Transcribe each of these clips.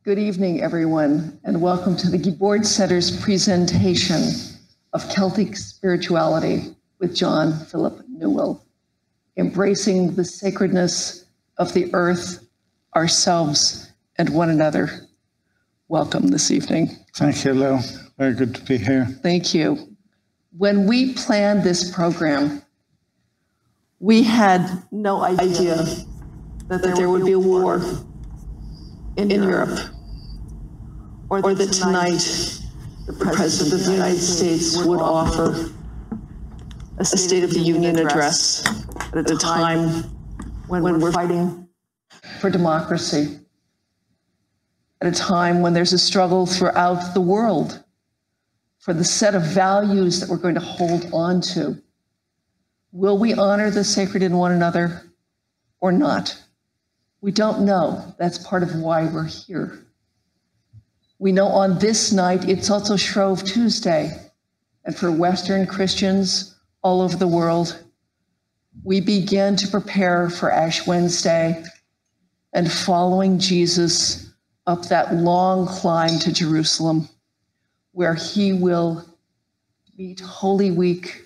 Good evening, everyone, and welcome to the Guibord Center's presentation of Celtic Spirituality with John Philip Newell, embracing the sacredness of the earth, ourselves, and one another. Welcome this evening. Thank you, Lou. Very good to be here. Thank you. When we planned this program, we had no idea that there would be a war in Europe, or that tonight the President of the United States would offer a State of the Union address at a time when we're fighting for democracy, at a time when there's a struggle throughout the world for the set of values that we're going to hold on to. Will we honor the sacred in one another or not? We don't know. That's part of why we're here. We know on this night, it's also Shrove Tuesday. And for Western Christians all over the world, we begin to prepare for Ash Wednesday and following Jesus up that long climb to Jerusalem, where he will meet Holy Week,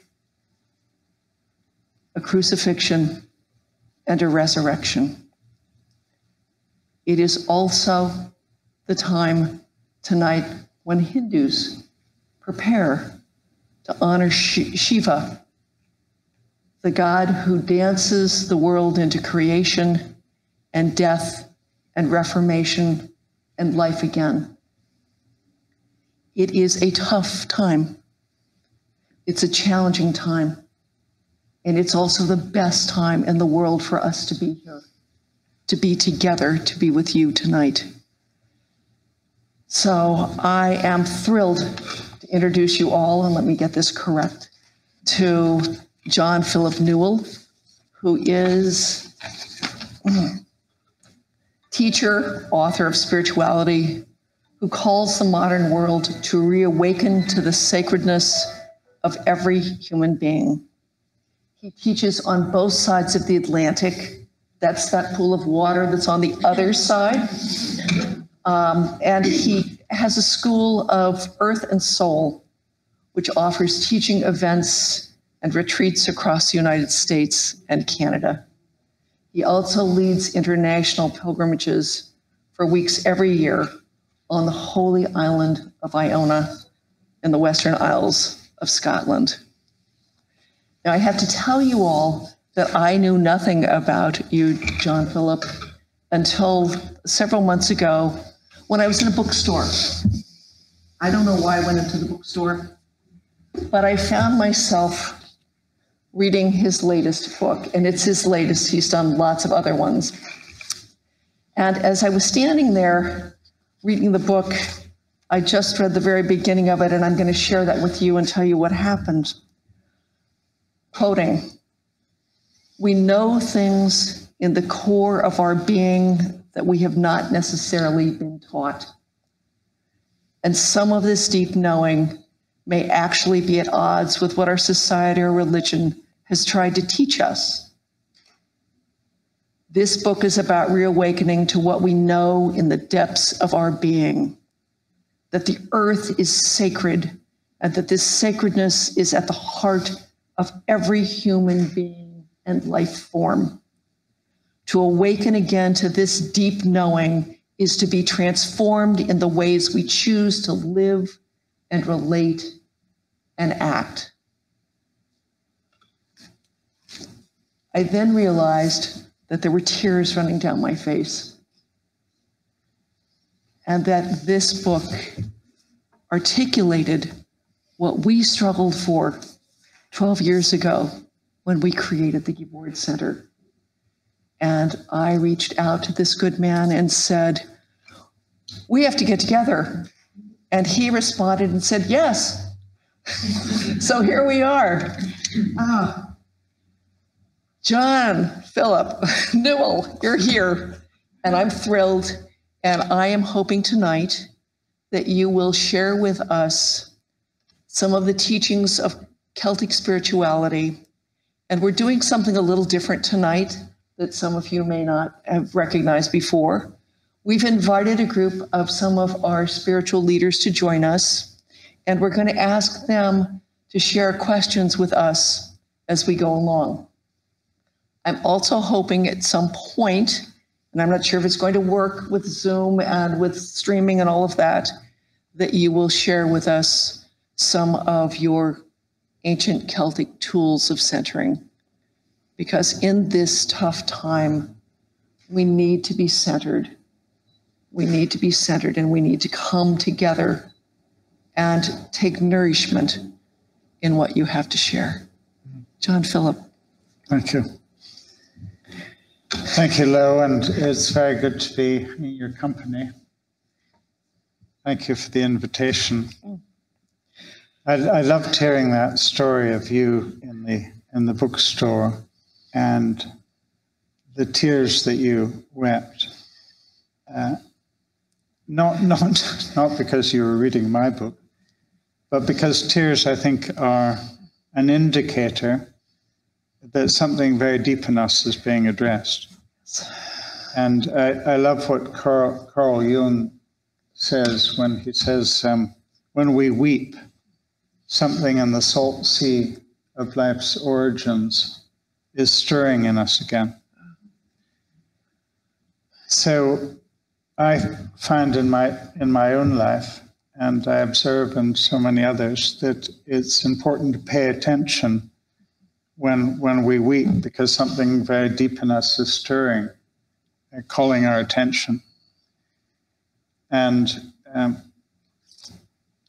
a crucifixion, and a resurrection. It is also the time tonight when Hindus prepare to honor Shiva, the god who dances the world into creation and death and reformation and life again. It is a tough time. It's a challenging time. And it's also the best time in the world for us to be here, to be together, to be with you tonight. So I am thrilled to introduce you all, and let me get this correct, to John Philip Newell, who is teacher, author of spirituality, who calls the modern world to reawaken to the sacredness of every human being. He teaches on both sides of the Atlantic. That's that pool of water that's on the other side. And he has a school of Earth and Soul, which offers teaching events and retreats across the United States and Canada. He also leads international pilgrimages for weeks every year on the holy island of Iona in the Western Isles of Scotland. Now, I have to tell you all that I knew nothing about you, John Philip, until several months ago when I was in a bookstore. I don't know why I went into the bookstore, but I found myself reading his latest book, and it's his latest. He's done lots of other ones. And as I was standing there reading the book, I just read the very beginning of it, and I'm going to share that with you and tell you what happened. Quoting, "We know things in the core of our being that we have not necessarily been taught. And some of this deep knowing may actually be at odds with what our society or religion has tried to teach us. This book is about reawakening to what we know in the depths of our being, that the earth is sacred and that this sacredness is at the heart of every human being and life form. To awaken again to this deep knowing is to be transformed in the ways we choose to live and relate and act." I then realized that there were tears running down my face, and that this book articulated what we struggled for 12 years ago when we created the Guibord Center. And I reached out to this good man and said, "We have to get together." And he responded and said, "Yes." So here we are. John Philip Newell, you're here, and I'm thrilled. And I am hoping tonight that you will share with us some of the teachings of Celtic spirituality. And we're doing something a little different tonight that some of you may not have recognized before. We've invited a group of some of our spiritual leaders to join us, and we're going to ask them to share questions with us as we go along. I'm also hoping at some point, and I'm not sure if it's going to work with Zoom and with streaming and all of that, that you will share with us some of your ancient Celtic tools of centering. Because in this tough time, we need to be centered. We need to be centered, and we need to come together and take nourishment in what you have to share. John Philip. Thank you. Thank you, Lo, and it's very good to be in your company. Thank you for the invitation. I loved hearing that story of you in the bookstore and the tears that you wept. Not because you were reading my book, but because tears, I think, are an indicator that something very deep in us is being addressed. And I love what Carl Jung says when he says, when we weep, something in the salt sea of life's origins is stirring in us again. So I find in my own life, and I observe in so many others, that it's important to pay attention when we weep, because something very deep in us is stirring, calling our attention. And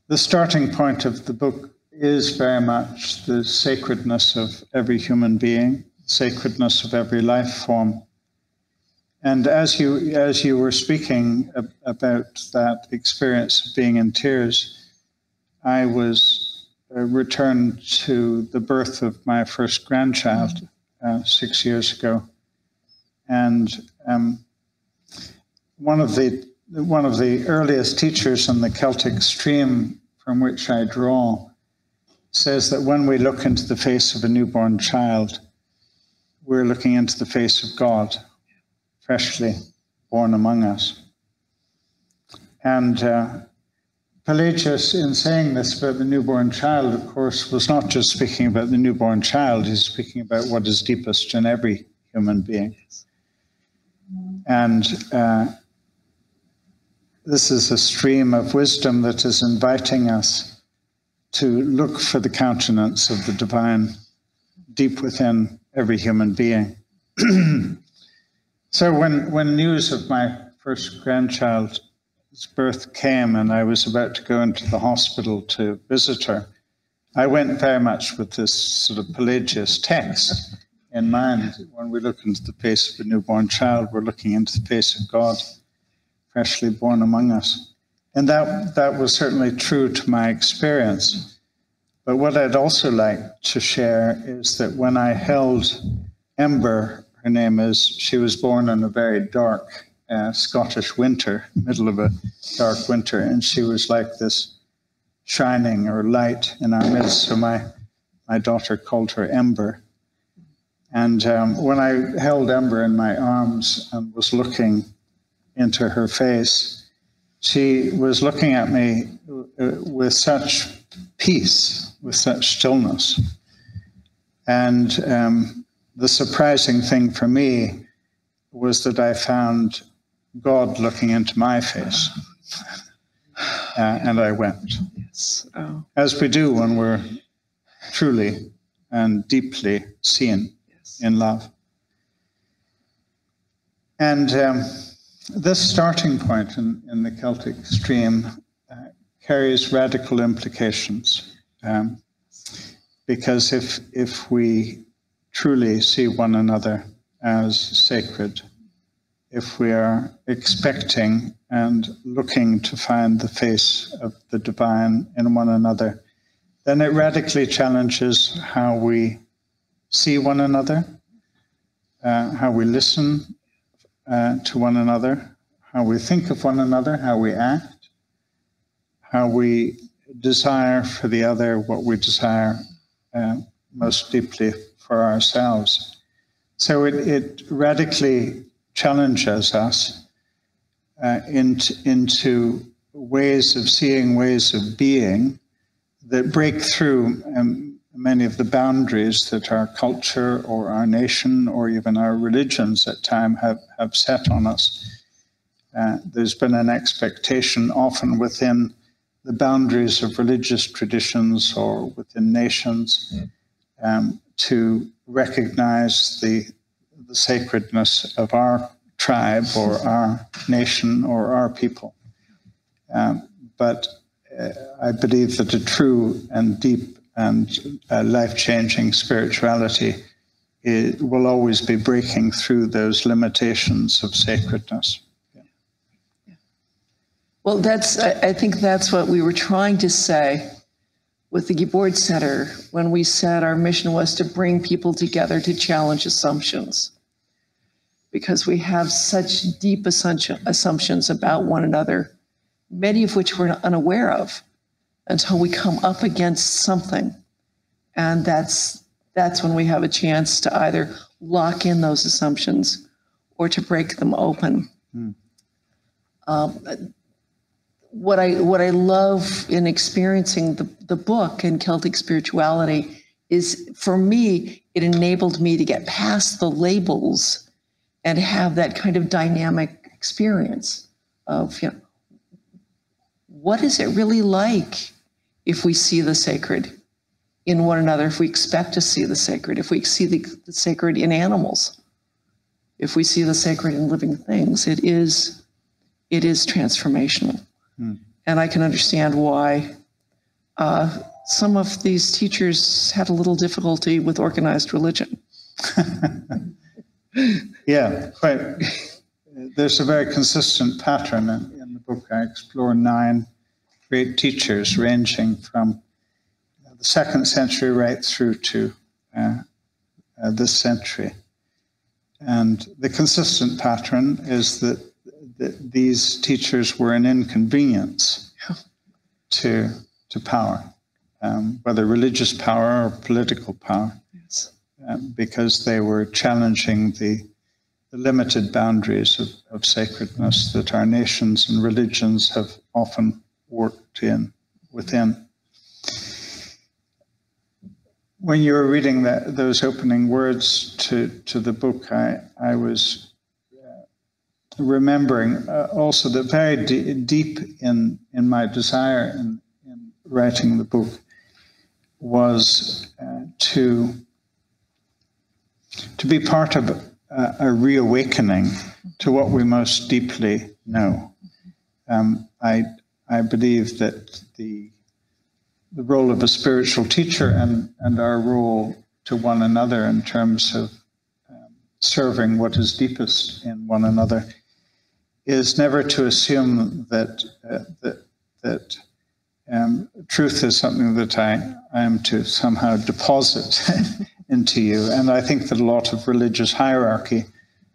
the starting point of the book is very much the sacredness of every human being, sacredness of every life form. And as you were speaking about that experience of being in tears, I was returned to the birth of my first grandchild 6 years ago. And one of the earliest teachers in the Celtic stream from which I draw says that when we look into the face of a newborn child, we're looking into the face of God, freshly born among us. And Pelagius, in saying this about the newborn child, of course, was not just speaking about the newborn child, he's speaking about what is deepest in every human being. And this is a stream of wisdom that is inviting us to look for the countenance of the divine deep within every human being. So when news of my first grandchild's birth came and I was about to go into the hospital to visit her, I went very much with this sort of Pelagius text in mind. When we look into the face of a newborn child, we're looking into the face of God, freshly born among us. And that was certainly true to my experience. But what I'd also like to share is that when I held Ember, her name is, she was born in a very dark Scottish winter, middle of a dark winter, and she was like this shining or light in our midst. So my daughter called her Ember. And when I held Ember in my arms and was looking into her face, she was looking at me with such peace, with such stillness. And the surprising thing for me was that I found God looking into my face. And I wept. Yes. Oh. As we do when we're truly and deeply seen in love. And this starting point in the Celtic stream carries radical implications, because if we truly see one another as sacred, if we are expecting and looking to find the face of the divine in one another, then it radically challenges how we see one another, how we listen to one another, how we think of one another, how we act, how we desire for the other what we desire most deeply for ourselves. So it radically challenges us into ways of seeing, ways of being that break through many of the boundaries that our culture or our nation or even our religions at times have set on us. There's been an expectation often within the boundaries of religious traditions or within nations to recognize the sacredness of our tribe or our nation or our people. But I believe that a true and deep and life-changing spirituality will always be breaking through those limitations of sacredness. Well, I think that's what we were trying to say with the Guibord Center when we said our mission was to bring people together to challenge assumptions. Because we have such deep assumptions about one another, many of which we're unaware of until we come up against something. And that's when we have a chance to either lock in those assumptions or to break them open. What I love in experiencing the book and Celtic spirituality is, for me, it enabled me to get past the labels and have that kind of dynamic experience of, what is it really like if we see the sacred in one another, if we expect to see the sacred, if we see the sacred in animals, if we see the sacred in living things, it is transformational. And I can understand why some of these teachers had a little difficulty with organized religion. Yeah, quite. There's a very consistent pattern in the book. I explore 9 great teachers ranging from the 2nd century right through to this century. And the consistent pattern is that these teachers were an inconvenience to power, whether religious power or political power. Yes. Because they were challenging the limited boundaries of sacredness that our nations and religions have often worked within. When you were reading those opening words to the book, I was remembering also that very deep in my desire in writing the book was to be part of a reawakening to what we most deeply know. I believe that the role of a spiritual teacher and our role to one another in terms of serving what is deepest in one another is never to assume that truth is something that I am to somehow deposit into you. And I think that a lot of religious hierarchy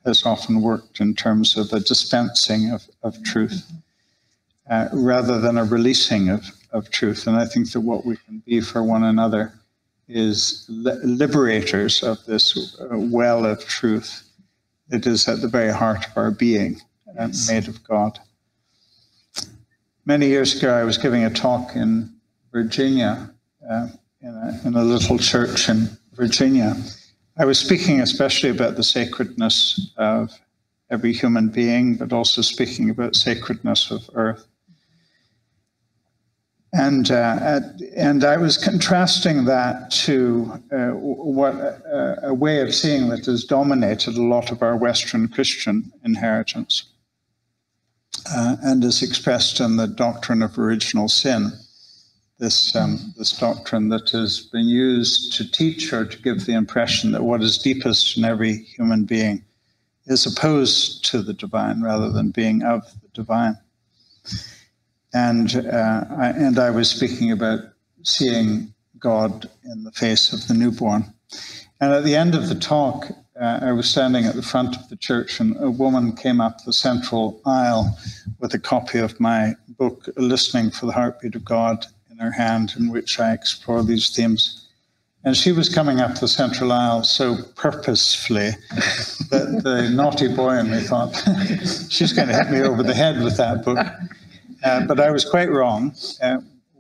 has often worked in terms of a dispensing of truth rather than a releasing of truth. And I think that what we can be for one another is liberators of this well of truth. It is at the very heart of our being, made of God. Many years ago, I was giving a talk in Virginia, in a little church in Virginia. I was speaking especially about the sacredness of every human being, but also speaking about sacredness of earth. And I was contrasting that to what a way of seeing that has dominated a lot of our Western Christian inheritance and is expressed in the Doctrine of Original Sin, this doctrine that has been used to teach or to give the impression that what is deepest in every human being is opposed to the divine rather than being of the divine. And I was speaking about seeing God in the face of the newborn. And at the end of the talk, I was standing at the front of the church, and a woman came up the central aisle with a copy of my book, Listening for the Heartbeat of God, in her hand, in which I explore these themes. And she was coming up the central aisle so purposefully that the naughty boy in me thought, she's going to hit me over the head with that book. But I was quite wrong.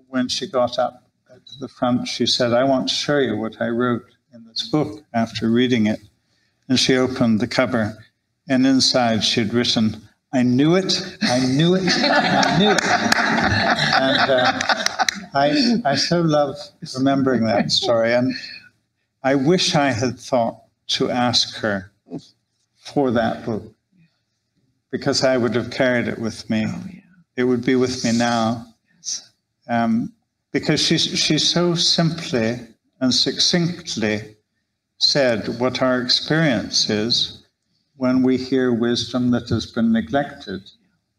When she got up to the front, she said, I want to show you what I wrote in this book after reading it. And she opened the cover, and inside she'd written, I knew it, I knew it, I knew it. And I so love remembering that story. And I wish I had thought to ask her for that book, because I would have carried it with me. Oh, yeah. It would be with me now. Yes. Because she so simply and succinctly said what our experience is when we hear wisdom that has been neglected.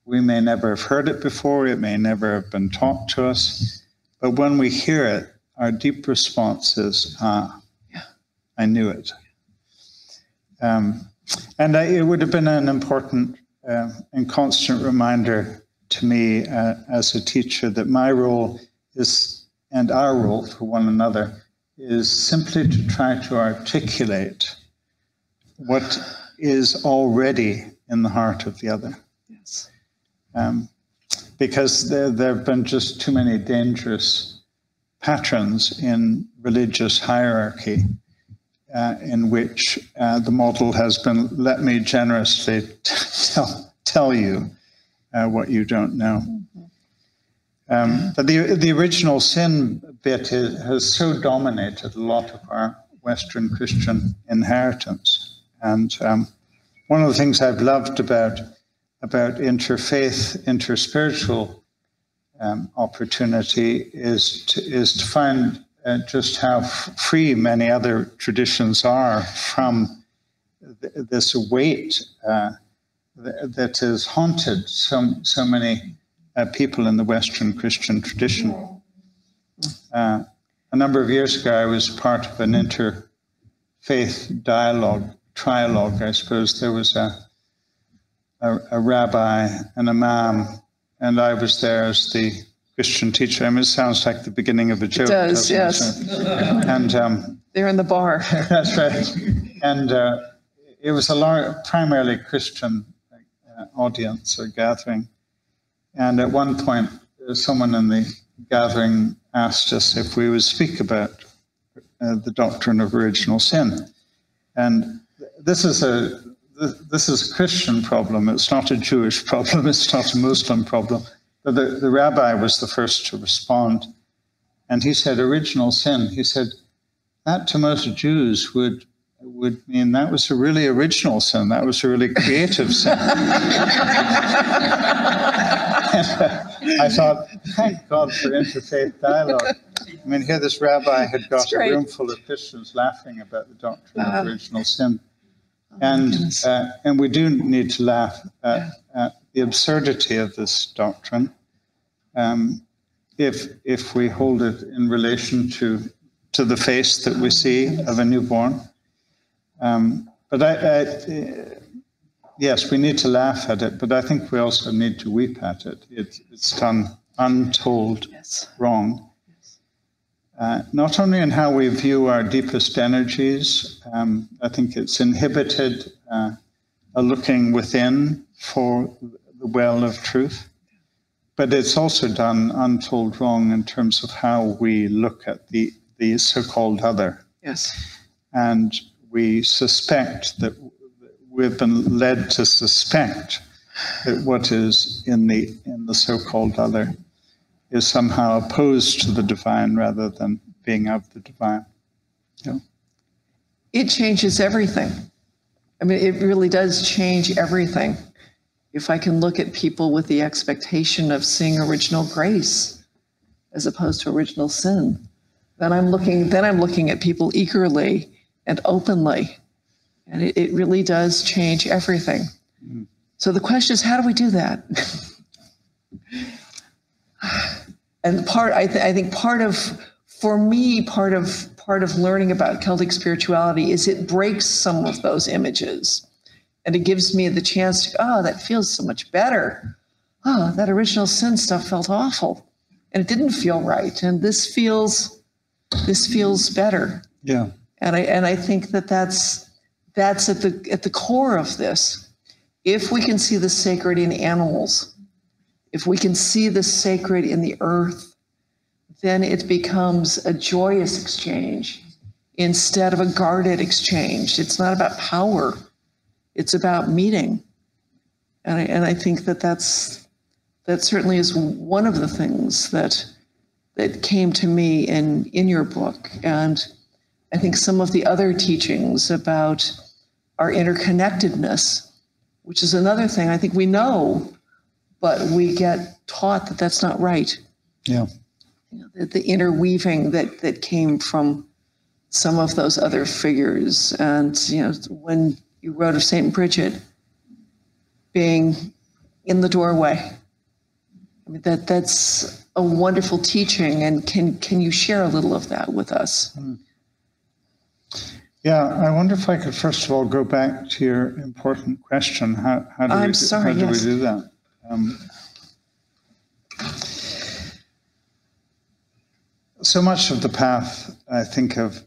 We may never have heard it before, it may never have been taught to us, but when we hear it, our deep response is, I knew it. And it would have been an important and constant reminder to me as a teacher that my role is, and our role for one another, is simply to try to articulate what is already in the heart of the other. Yes. Because there have been just too many dangerous patterns in religious hierarchy in which the model has been, let me generously tell you what you don't know. But the original sin bit has so dominated a lot of our Western Christian inheritance. And one of the things I've loved about interfaith, interspiritual opportunity is to find just how free many other traditions are from this weight that has haunted so many people in the Western Christian tradition. A number of years ago, I was part of an interfaith trialogue, I suppose. There was a rabbi, an imam, and I was there as the Christian teacher. I mean, it sounds like the beginning of a joke. It does, yes. And they're in the bar. That's right. And it was a primarily Christian audience or gathering. And at one point, someone in the gathering asked us if we would speak about the doctrine of original sin. And this is a Christian problem. It's not a Jewish problem. It's not a Muslim problem. But the rabbi was the first to respond. And he said, original sin. He said, that to most Jews would mean that was a really original sin. That was a really creative sin. I thought, thank God for interfaith dialogue. I mean, here this rabbi had got a room full of Christians laughing about the doctrine of original sin. And we do need to laugh at the absurdity of this doctrine if we hold it in relation to the face that we see of a newborn. But yes, we need to laugh at it, but I think we also need to weep at it. It's done untold wrong. Not only in how we view our deepest energies, I think it's inhibited a looking within for the well of truth, but it's also done untold wrong in terms of how we look at the so-called other. Yes. And we suspect that we've been led to suspect that what is in the so-called other is somehow opposed to the divine rather than being of the divine. Yeah. It changes everything. I mean, it really does change everything. If I can look at people with the expectation of seeing original grace as opposed to original sin, then I'm looking at people eagerly and openly. And it really does change everything. Mm. So the question is, how do we do that? And I think part of learning about Celtic spirituality is it breaks some of those images. And it gives me the chance to, that feels so much better. That original sin stuff felt awful. And it didn't feel right. And this feels better. Yeah. And I think that's at the core of this. If we can see the sacred in animals, if we can see the sacred in the earth, then it becomes a joyous exchange instead of a guarded exchange. It's not about power. It's about meeting. And I think that certainly is one of the things that came to me in your book. And I think some of the other teachings about our interconnectedness, which is another thing I think we know, but we get taught that that's not right. Yeah. You know, the interweaving that came from some of those other figures. And, you know, when you wrote of St. Bridget being in the doorway, I mean, that's a wonderful teaching. And can you share a little of that with us? Yeah, I wonder if I could first of all go back to your important question. How do we do that? So much of the path, I think, of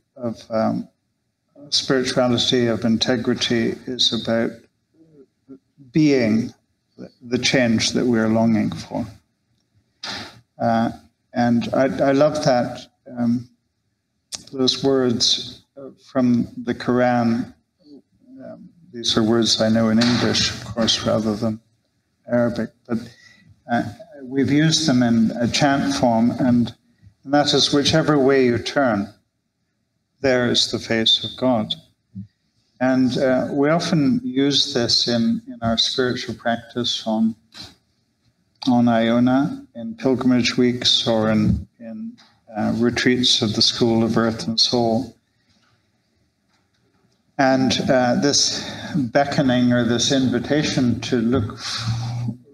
spirituality, of integrity, is about being the change that we're longing for. And I love that, those words from the Quran. These are words I know in English, of course, rather than Arabic, but we've used them in a chant form, and that is, whichever way you turn, there is the face of God. And we often use this in our spiritual practice on Iona, in pilgrimage weeks, or in retreats of the School of Earth and Soul. And this beckoning, or this invitation to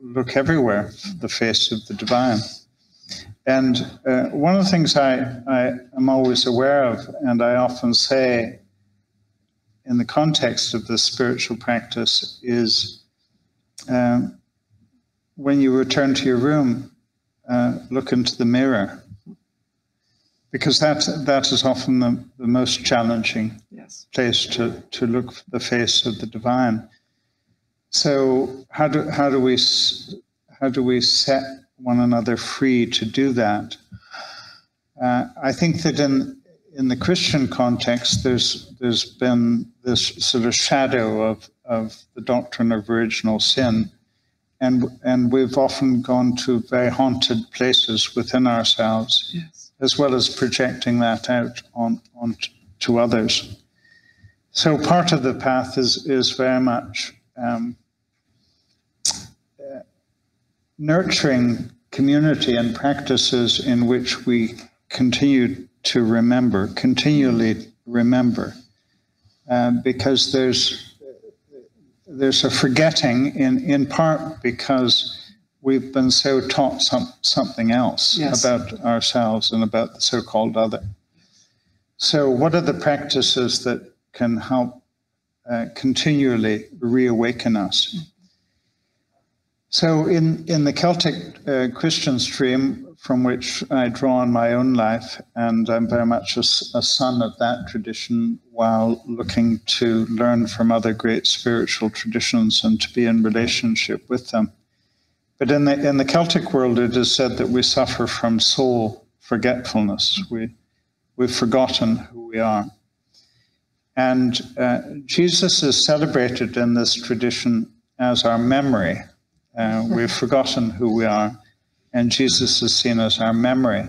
look everywhere, the face of the divine. And one of the things I am always aware of, and I often say in the context of this spiritual practice, is when you return to your room, look into the mirror. Because that is often the most challenging place to look for the face of the divine. So how do we set one another free to do that? I think that in the Christian context, there's been this sort of shadow of the doctrine of original sin, and we've often gone to very haunted places within ourselves, as well as projecting that out on to others. So part of the path is very much nurturing community and practices in which we continue to continually remember, because there's a forgetting in part because we've been so taught something else about ourselves and about the so-called other. So what are the practices that can help continually reawaken us? So in the Celtic Christian stream, from which I draw on my own life, and I'm very much a son of that tradition, while looking to learn from other great spiritual traditions and to be in relationship with them. But in the Celtic world, it is said that we suffer from soul forgetfulness. We've forgotten who we are. And Jesus is celebrated in this tradition as our memory. We've forgotten who we are, and Jesus is seen as our memory.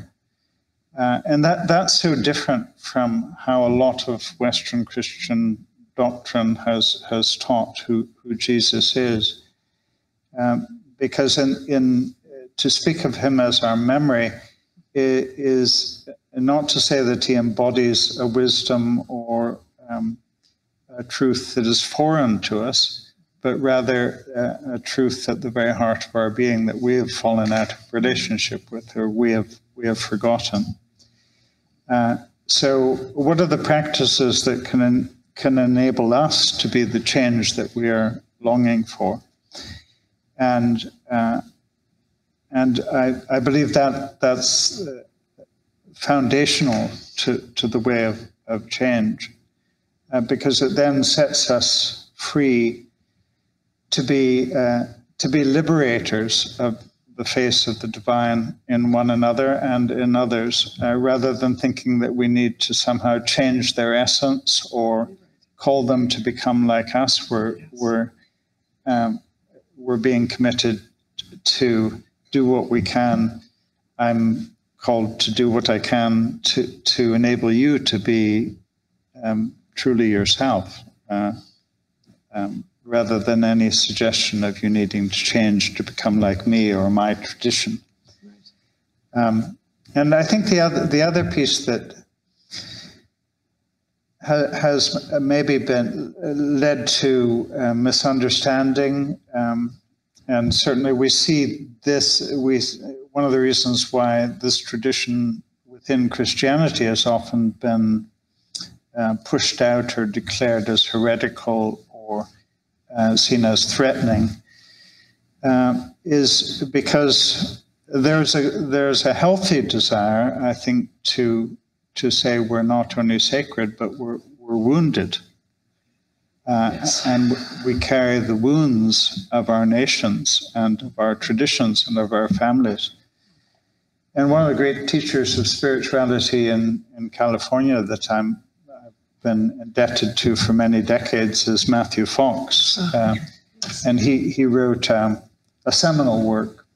And that's so different from how a lot of Western Christian doctrine has taught who Jesus is. Because to speak of him as our memory is not to say that he embodies a wisdom or a truth that is foreign to us, but rather a truth at the very heart of our being that we have fallen out of relationship with, or we have forgotten. So what are the practices that can enable us to be the change that we are longing for? And I believe that's foundational to the way of change, because it then sets us free to be liberators of the face of the divine in one another and in others, rather than thinking that we need to somehow change their essence or call them to become like us. We're being committed to do what we can. I'm called to do what I can to enable you to be truly yourself, rather than any suggestion of you needing to change to become like me or my tradition. And I think the other piece that has maybe been led to misunderstanding, and certainly we see this, one of the reasons why this tradition within Christianity has often been pushed out or declared as heretical or seen as threatening, is because there's a healthy desire, I think, to say we're not only sacred, but we're wounded. Yes. And we carry the wounds of our nations and of our traditions and of our families. And one of the great teachers of spirituality in California that I've been indebted to for many decades is Matthew Fox. And he wrote a seminal work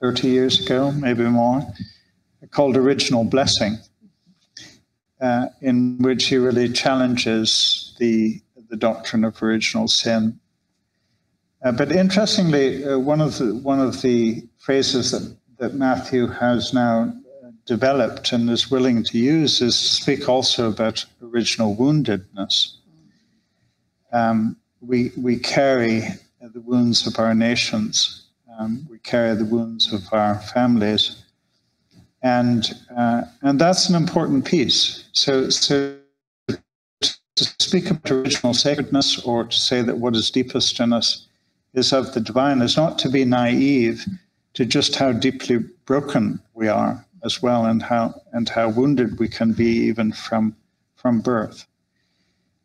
30 years ago, maybe more, called Original Blessing, in which he really challenges the doctrine of original sin. But interestingly, one of the phrases that Matthew has now developed and is willing to use is to speak also about original woundedness. We carry the wounds of our nations. We carry the wounds of our families. And that's an important piece. So to speak about original sacredness, or to say that what is deepest in us is of the divine, is not to be naive to just how deeply broken we are as well, and how wounded we can be even from birth.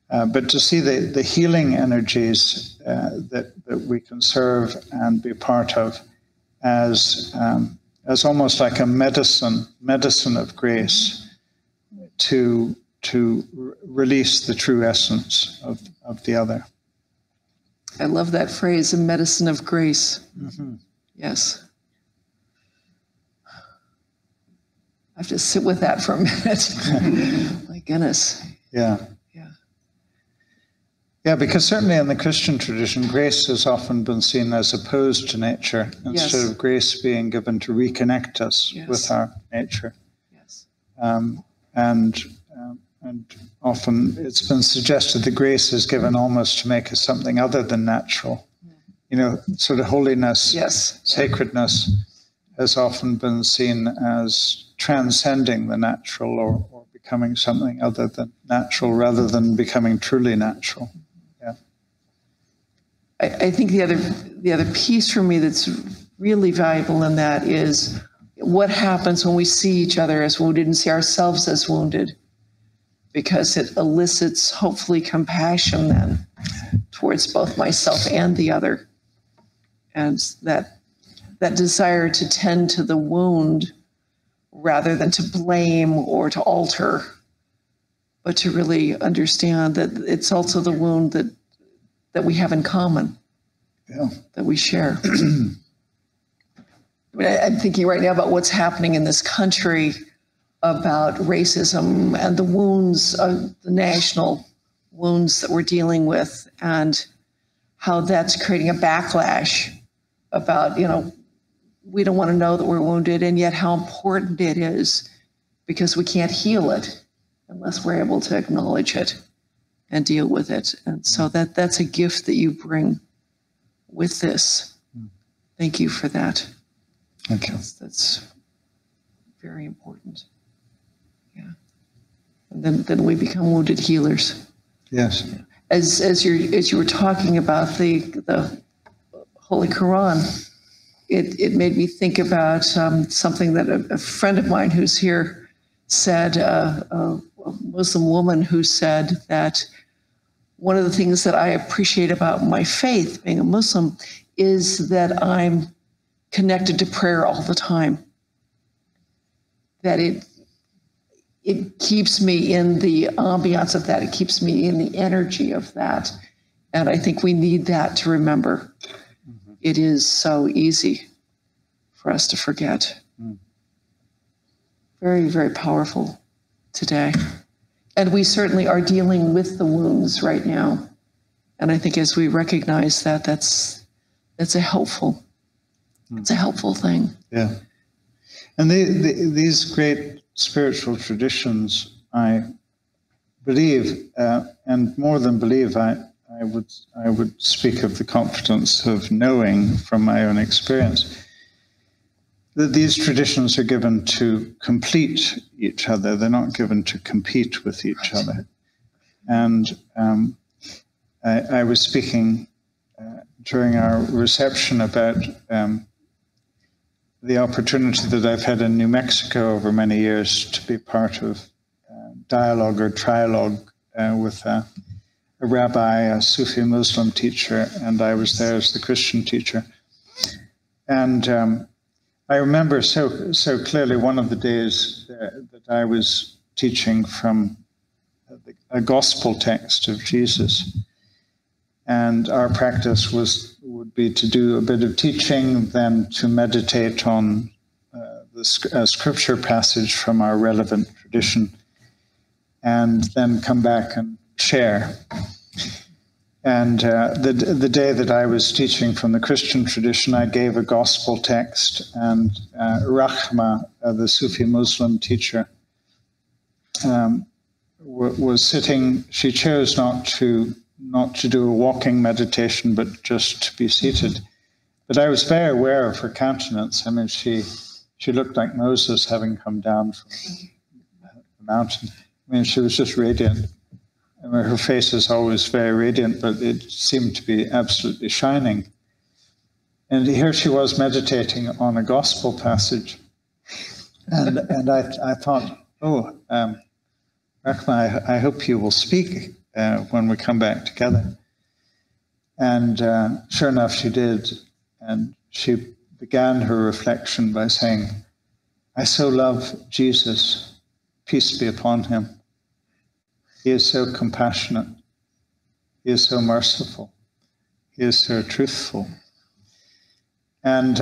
But to see the healing energies that we can serve and be part of as almost like a medicine of grace to release the true essence of the other. I love that phrase, a medicine of grace. Mm-hmm. Yes. I have to sit with that for a minute. My goodness. Yeah. Yeah, because certainly in the Christian tradition, grace has often been seen as opposed to nature, instead of grace being given to reconnect us with our nature. Yes. And often it's been suggested that grace is given almost to make us something other than natural. You know, sort of holiness, sacredness has often been seen as transcending the natural, or becoming something other than natural, rather than becoming truly natural. Yeah. I think the other piece for me that's really valuable in that is what happens when we see each other as wounded and see ourselves as wounded, because it elicits hopefully compassion then towards both myself and the other, and that desire to tend to the wound rather than to blame or to alter, but to really understand that it's also the wound that we have in common, that we share. I'm thinking right now about what's happening in this country, about racism and the wounds, the national wounds that we're dealing with, and how that's creating a backlash about, we don't want to know that we're wounded, and yet how important it is, because we can't heal it unless we're able to acknowledge it and deal with it. And so that's a gift that you bring with this. Thank you for that. Thank you. That's very important. Yeah. And then we become wounded healers. Yes. As you were talking about the Holy Quran, it made me think about something that a friend of mine who's here said Muslim woman who said that one of the things that I appreciate about my faith, being a Muslim, is that I'm connected to prayer all the time. That it keeps me in the ambiance of that. It keeps me in the energy of that. And I think we need that to remember. Mm-hmm. It is so easy for us to forget. Mm. Very, very powerful today. And we certainly are dealing with the wounds right now. And I think as we recognize that, that's a helpful, it's a helpful thing. Yeah. And these great spiritual traditions, I believe, and more than believe, I would speak of the confidence of knowing from my own experience, that these traditions are given to complete each other. They're not given to compete with each other. And I was speaking during our reception about the opportunity that I've had in New Mexico over many years to be part of dialogue or trialogue with a rabbi, a Sufi Muslim teacher, and I was there as the Christian teacher. And I remember so clearly one of the days that I was teaching from a gospel text of Jesus. And our practice would be to do a bit of teaching, then to meditate on a scripture passage from our relevant tradition, and then come back and share. And the day that I was teaching from the Christian tradition, I gave a gospel text, and Rahma, the Sufi Muslim teacher, was sitting. She chose not to do a walking meditation, but just to be seated. But I was very aware of her countenance. I mean, she looked like Moses having come down from the mountain. I mean, she was just radiant. I mean, her face is always very radiant, but it seemed to be absolutely shining. And here she was meditating on a gospel passage. And I thought, Rahma, I hope you will speak when we come back together. And sure enough, she did. And she began her reflection by saying, I so love Jesus, peace be upon him. He is so compassionate. He is so merciful. He is so truthful. And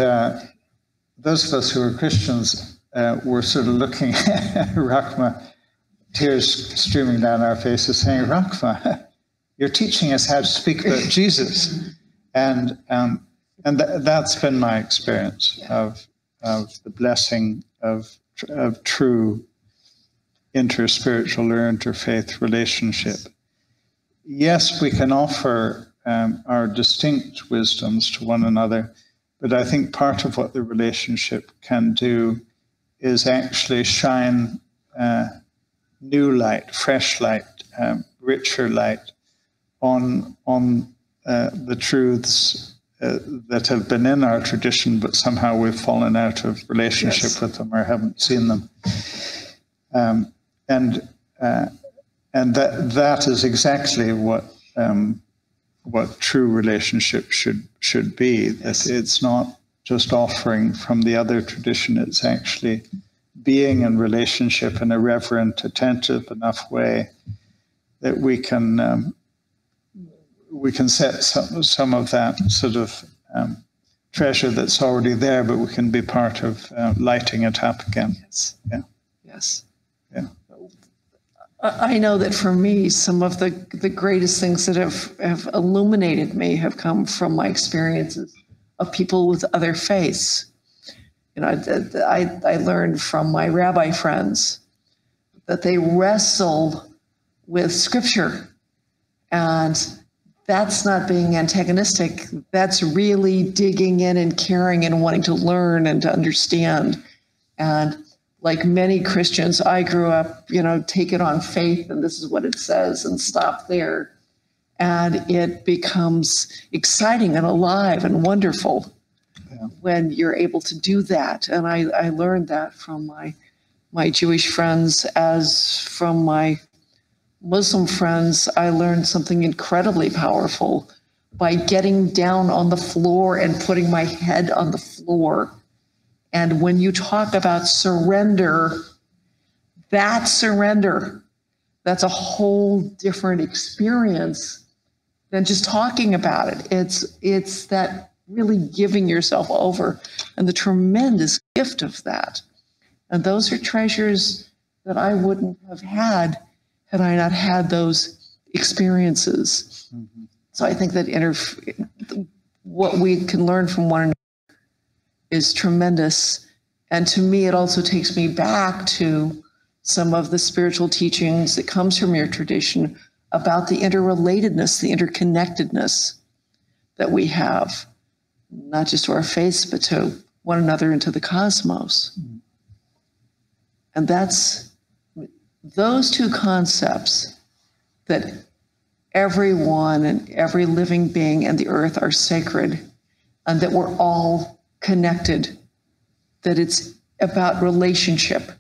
those of us who are Christians were sort of looking at Rahma, tears streaming down our faces, saying, Rahma, you're teaching us how to speak about Jesus. And that's been my experience of the blessing of true interspiritual or interfaith relationship. Yes, we can offer our distinct wisdoms to one another, but I think part of what the relationship can do is actually shine new light, fresh light, richer light on the truths that have been in our tradition, but somehow we've fallen out of relationship with them or haven't seen them. And that is exactly what true relationship should be. That it's not just offering from the other tradition; it's actually being in relationship in a reverent, attentive enough way that we can set some of that sort of treasure that's already there, but we can be part of lighting it up again. Yes. Yeah. Yes. Yeah. I know that for me, some of the greatest things that have illuminated me have come from my experiences of people with other faiths. You know, I learned from my rabbi friends that they wrestled with scripture, and that's not being antagonistic. That's really digging in and caring and wanting to learn and to understand. And like many Christians, I grew up, take it on faith, and this is what it says, and stop there. And it becomes exciting and alive and wonderful when you're able to do that. And I learned that from my my Jewish friends as from my Muslim friends, I learned something incredibly powerful by getting down on the floor and putting my head on the floor. And when you talk about surrender, that's a whole different experience than just talking about it. It's that really giving yourself over and the tremendous gift of that. And those are treasures that I wouldn't have had I not had those experiences. Mm-hmm. So I think that what we can learn from one another is tremendous. And to me, it also takes me back to some of the spiritual teachings that comes from your tradition about the interrelatedness, the interconnectedness that we have, not just to our faiths, but to one another and to the cosmos. Mm-hmm. And that's those two concepts, that everyone and every living being and the earth are sacred, and that we're all connected, that it's about relationship,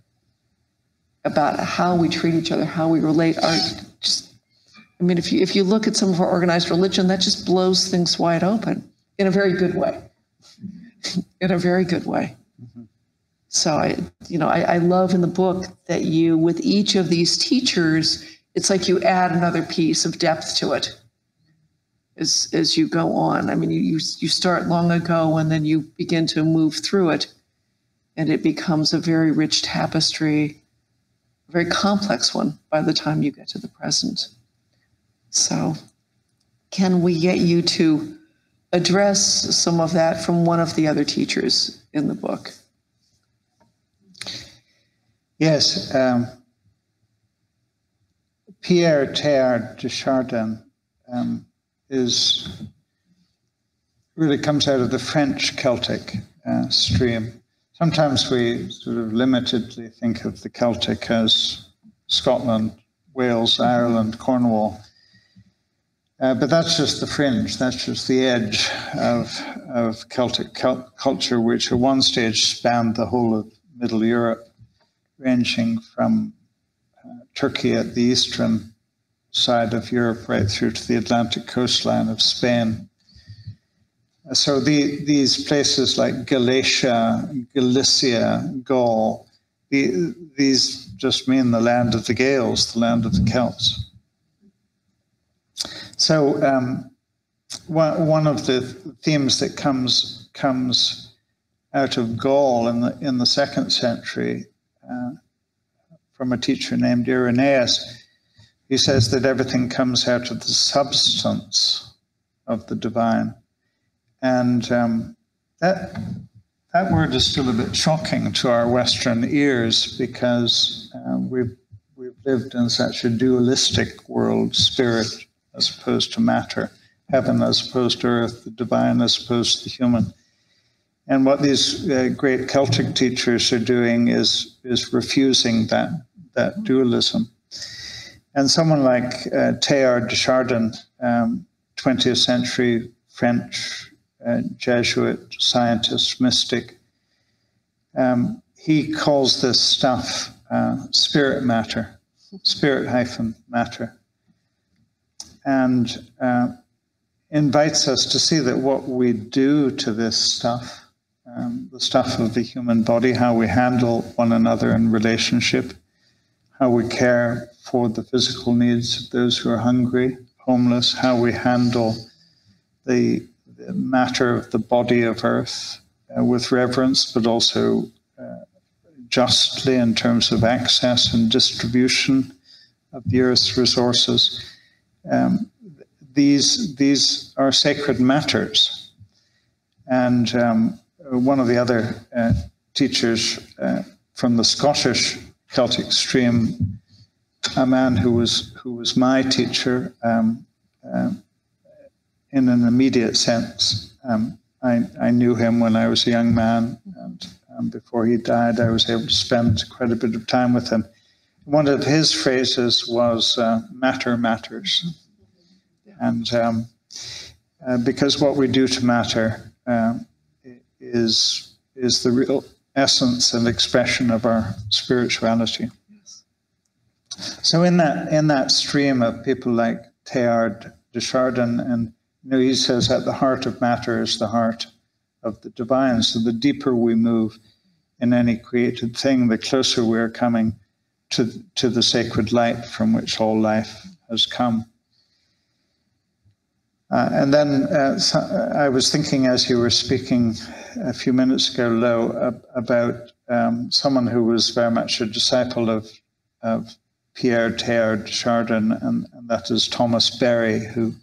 about how we treat each other, how we relate. If you look at some of our organized religion, that just blows things wide open in a very good way. In a very good way. Mm-hmm. So I love in the book that you, with each of these teachers, it's like you add another piece of depth to it as you go on. I mean, you start long ago and then you begin to move through it, and it becomes a very rich tapestry, a very complex one by the time you get to the present. So can we get you to address some of that from one of the other teachers in the book? Yes, Pierre Teilhard de Chardin really comes out of the French Celtic stream. Sometimes we sort of limitedly think of the Celtic as Scotland, Wales, Ireland, Cornwall. But that's just the fringe, that's just the edge of Celtic culture, which at one stage spanned the whole of Middle Europe, ranging from Turkey at the eastern side of Europe right through to the Atlantic coastline of Spain. So these places like Galatia, Gaul, these just mean the land of the Gaels, the land of the Celts. So one of the themes that comes out of Gaul in the 2nd century from a teacher named Irenaeus, he says that everything comes out of the substance of the divine. And that word is still a bit shocking to our Western ears, because we've lived in such a dualistic world, spirit as opposed to matter, heaven as opposed to earth, the divine as opposed to the human. And what these great Celtic teachers are doing is refusing that dualism. And someone like Teilhard de Chardin, 20th century French Jesuit scientist, mystic, he calls this stuff spirit matter, spirit-matter, and invites us to see that what we do to this stuff, the stuff of the human body, how we handle one another in relationship, how we care for the physical needs of those who are hungry, homeless, how we handle the matter of the body of earth with reverence, but also justly in terms of access and distribution of the earth's resources. These are sacred matters. And one of the other teachers from the Scottish Celtic stream, a man who was my teacher in an immediate sense. I knew him when I was a young man, and before he died, I was able to spend quite a bit of time with him. One of his phrases was, matter matters. And because what we do to matter is the essence and expression of our spirituality. Yes. So in that stream of people like Teilhard de Chardin, and he says at the heart of matter is the heart of the divine. So the deeper we move in any created thing, the closer we're coming to the sacred light from which all life has come. And then I was thinking as you were speaking a few minutes ago, Lo, about someone who was very much a disciple of Pierre Teilhard de Chardin, and that is Thomas Berry, who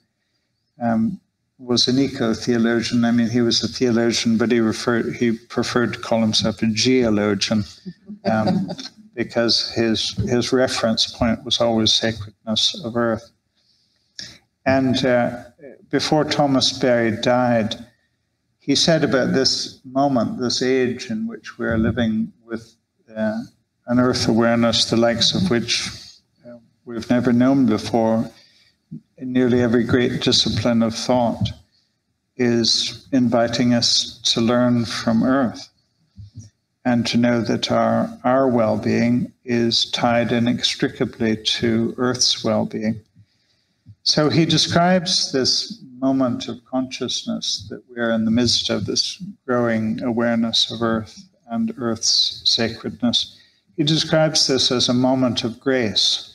was an eco-theologian. I mean, he was a theologian, but he preferred to call himself a geologian, because his reference point was always sacredness of earth. And before Thomas Berry died, he said about this moment, this age in which we're living with an earth awareness, the likes of which we've never known before, in nearly every great discipline of thought, is inviting us to learn from earth and to know that our well-being is tied inextricably to earth's well-being. So he describes this moment of consciousness that we're in the midst of, this growing awareness of earth and earth's sacredness. He describes this as a moment of grace,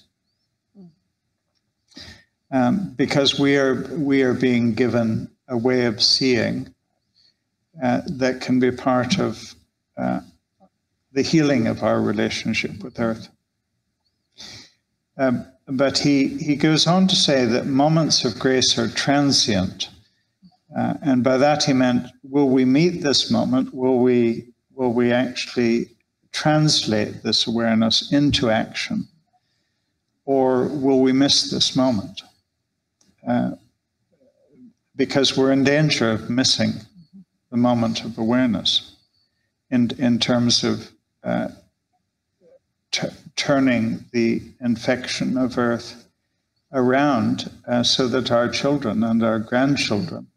because we are being given a way of seeing that can be part of the healing of our relationship with earth. But he goes on to say that moments of grace are transient. And by that he meant, will we meet this moment? Will we actually translate this awareness into action? Or will we miss this moment? Because we're in danger of missing the moment of awareness in terms of turning the infection of earth around so that our children and our grandchildren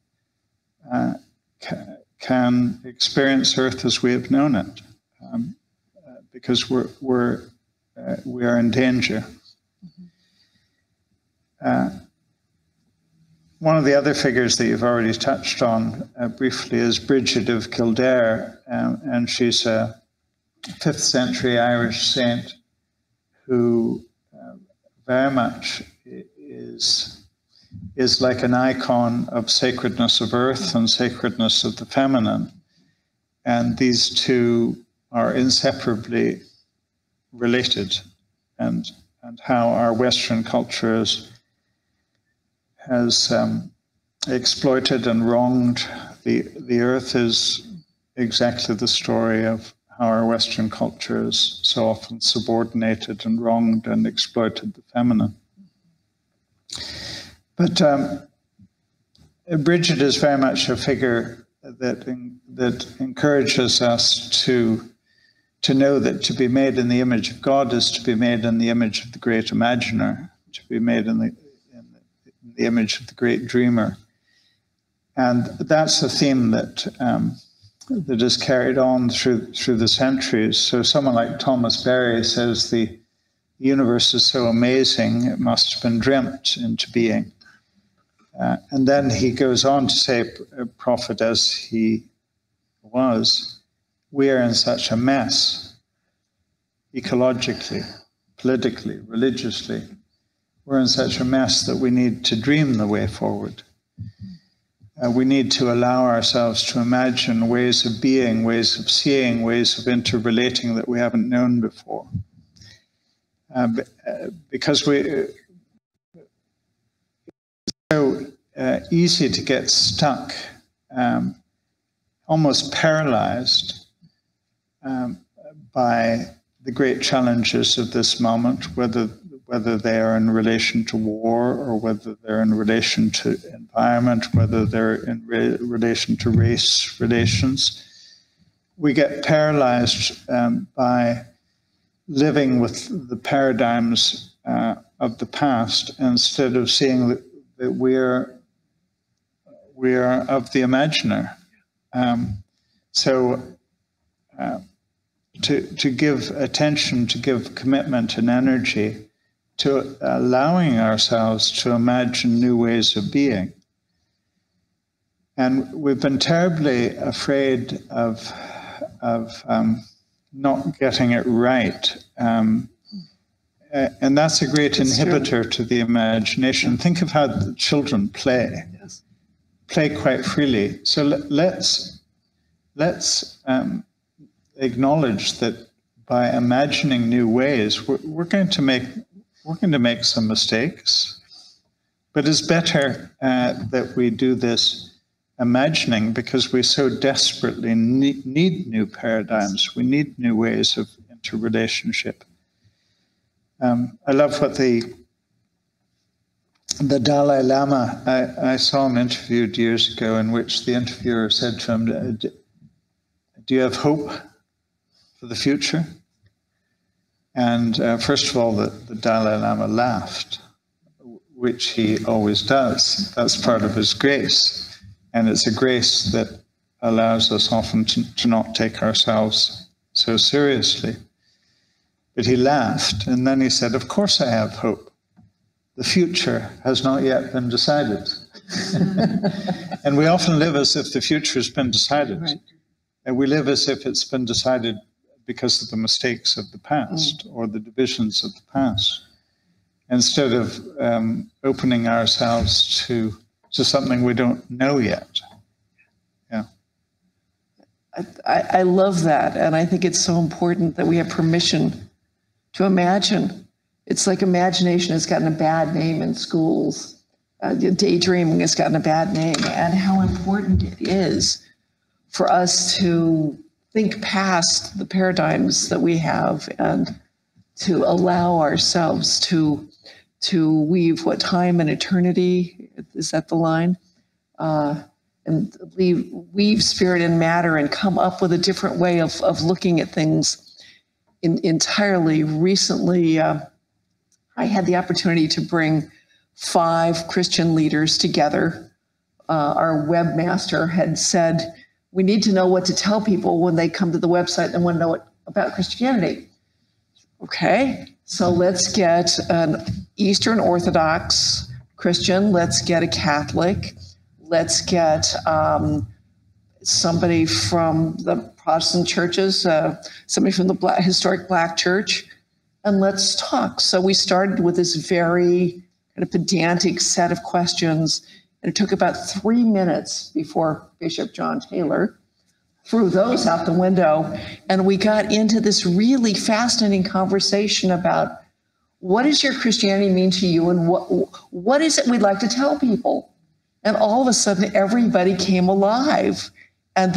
can experience earth as we have known it, because we are in danger. One of the other figures that you've already touched on briefly is Bridget of Kildare, and she's a 5th century Irish saint who very much is like an icon of sacredness of earth and sacredness of the feminine. And these two are inseparably related, and how our Western culture has exploited and wronged the earth is exactly the story of how our Western culture has so often subordinated and wronged and exploited the feminine. But Bridget is very much a figure that encourages us to know that to be made in the image of God is to be made in the image of the great imaginer, to be made in the image of the great dreamer. And that's a theme that is carried on through the centuries. So someone like Thomas Berry says the universe is so amazing, it must have been dreamt into being. And then he goes on to say, prophet as he was, we are in such a mess, ecologically, politically, religiously. We're in such a mess that we need to dream the way forward. We need to allow ourselves to imagine ways of being, ways of seeing, ways of interrelating that we haven't known before. Because it's so easy to get stuck, almost paralyzed by the great challenges of this moment, whether they are in relation to war, or whether they're in relation to environment, whether they're in relation to race relations. We get paralyzed by living with the paradigms of the past, instead of seeing that we are of the imaginer. So to give attention, to give commitment and energy to allowing ourselves to imagine new ways of being. And we've been terribly afraid of not getting it right. And that's a great inhibitor to the imagination. Think of how the children play. Yes. Play quite freely. So let's acknowledge that by imagining new ways, we're going to make some mistakes. But it's better that we do this imagining, because we so desperately need new paradigms. We need new ways of interrelationship. I love what the Dalai Lama, I saw him interviewed years ago, in which the interviewer said to him, do you have hope for the future? And first of all, the Dalai Lama laughed, which he always does. That's part of his grace. And it's a grace that allows us often to not take ourselves so seriously. But he laughed, and then he said, of course I have hope. The future has not yet been decided. And we often live as if the future has been decided. Right. And we live as if it's been decided because of the mistakes of the past or the divisions of the past, instead of opening ourselves to something we don't know yet. Yeah. I love that, and I think it's so important that we have permission to imagine. It's like imagination has gotten a bad name in schools. Daydreaming has gotten a bad name, and how important it is for us to think past the paradigms that we have and to allow ourselves to weave what time and eternity, is that the line? And weave spirit and matter and come up with a different way of looking at things entirely. Recently, I had the opportunity to bring 5 Christian leaders together. Our webmaster had said, we need to know what to tell people when they come to the website and want to know about Christianity. Okay, so let's get an Eastern Orthodox Christian, let's get a Catholic, let's get somebody from the Protestant churches, somebody from the historic Black church, and let's talk. So we started with this very kind of pedantic set of questions, and it took about 3 minutes before Bishop John Taylor threw those out the window, and we got into this really fascinating conversation about what does your Christianity mean to you, and what is it we'd like to tell people? And all of a sudden, everybody came alive. And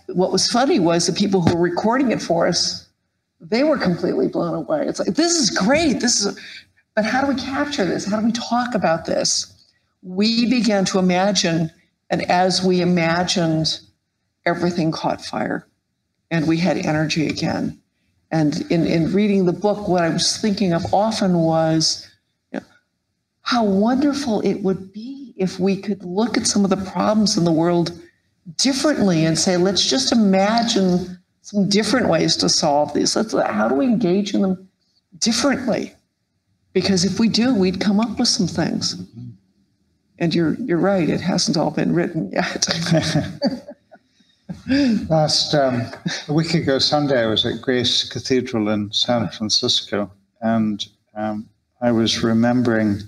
what was funny was the people who were recording it for us, they were completely blown away. It's like, this is great. But how do we capture this? How do we talk about this? We began to imagine, and as we imagined, everything caught fire, and we had energy again. And in reading the book, what I was thinking of often was, how wonderful it would be if we could look at some of the problems in the world differently and say, let's just imagine some different ways to solve these. How do we engage in them differently? Because if we do, we'd come up with some things. And you're right, it hasn't all been written yet. A week ago Sunday, I was at Grace Cathedral in San Francisco, and I was remembering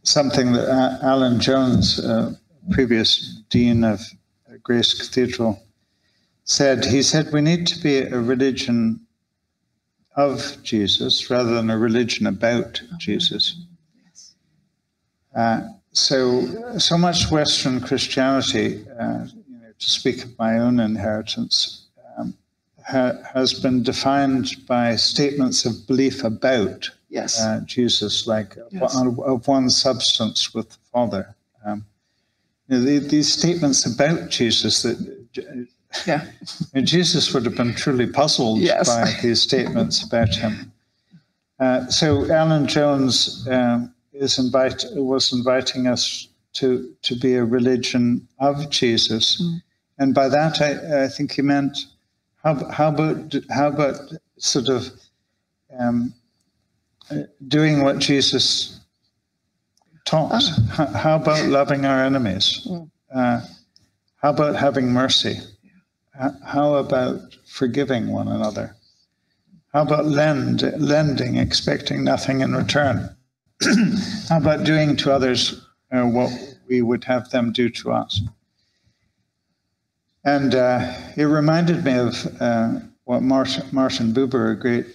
something that Alan Jones, previous dean of Grace Cathedral, said. He said, we need to be a religion of Jesus rather than a religion about Jesus. So much Western Christianity, to speak of my own inheritance, has been defined by statements of belief about Jesus, like of one substance with the Father. These statements about Jesus, Jesus would have been truly puzzled by these statements about him. So Alan Jones was inviting us to be a religion of Jesus. And by that, I think he meant How about sort of doing what Jesus taught? How about loving our enemies? How about having mercy? How about forgiving one another? How about lending, expecting nothing in return? How about doing to others what we would have them do to us? And it reminded me of what Martin Buber, a great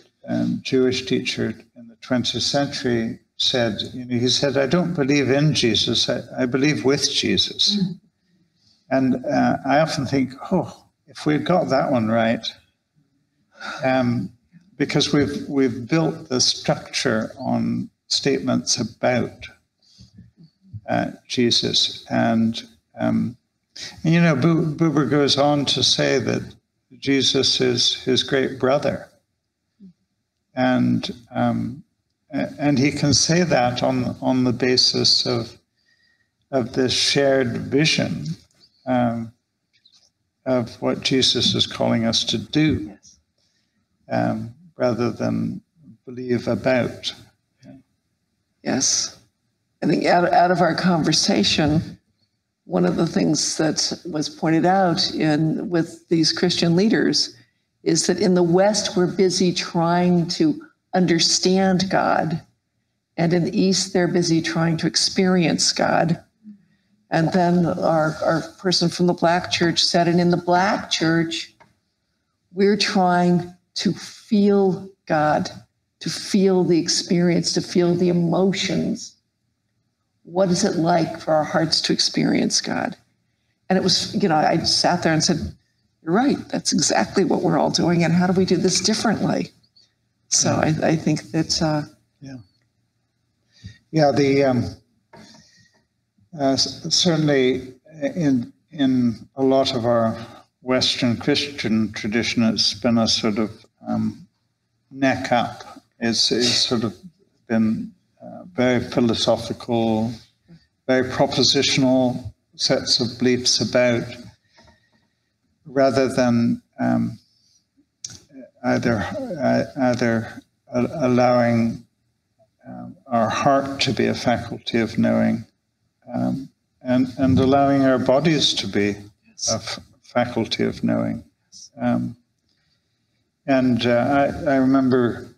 Jewish teacher in the 20th century, said. He said, "I don't believe in Jesus, I believe with Jesus." And I often think, if we'd got that one right, because we've built the structure on statements about Jesus, and Buber goes on to say that Jesus is his great brother, and he can say that on the basis of this shared vision of what Jesus is calling us to do, rather than believe about. Yes. I think out of our conversation, one of the things that was pointed out with these Christian leaders is that in the West, we're busy trying to understand God, and in the East, they're busy trying to experience God. And then our person from the Black church said, and in the Black church, we're trying to feel God, to feel the experience, to feel the emotions. What is it like for our hearts to experience God? And it was, I sat there and said, you're right, that's exactly what we're all doing. And how do we do this differently? So I think that... certainly in a lot of our Western Christian tradition, it's been a sort of neck up. It's sort of been very philosophical, very propositional sets of beliefs about, rather than either allowing our heart to be a faculty of knowing, and allowing our bodies to be a faculty of knowing. I remember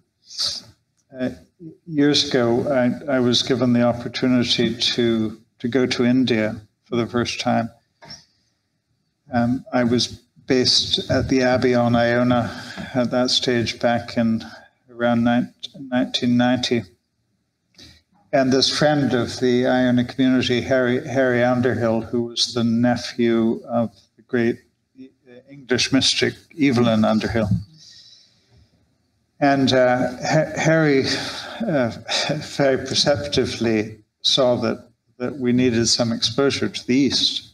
years ago, I was given the opportunity to go to India for the first time. I was based at the Abbey on Iona at that stage back in around 1990. And this friend of the Iona community, Harry Underhill, who was the nephew of the great English mystic Evelyn Underhill. And Harry very perceptively saw that we needed some exposure to the East.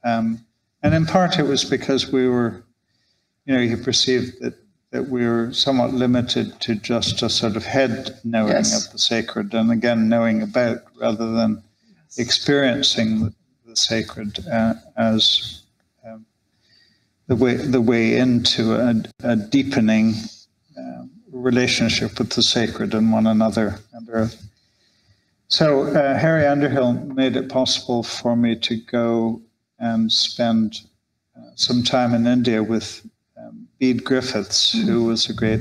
And in part it was because we were, he perceived that we were somewhat limited to just a sort of head knowing of the sacred, and again, knowing about, rather than experiencing the sacred as the way into a deepening relationship with the sacred and one another and earth. So Harry Underhill made it possible for me to go and spend some time in India with Bede Griffiths, who was a great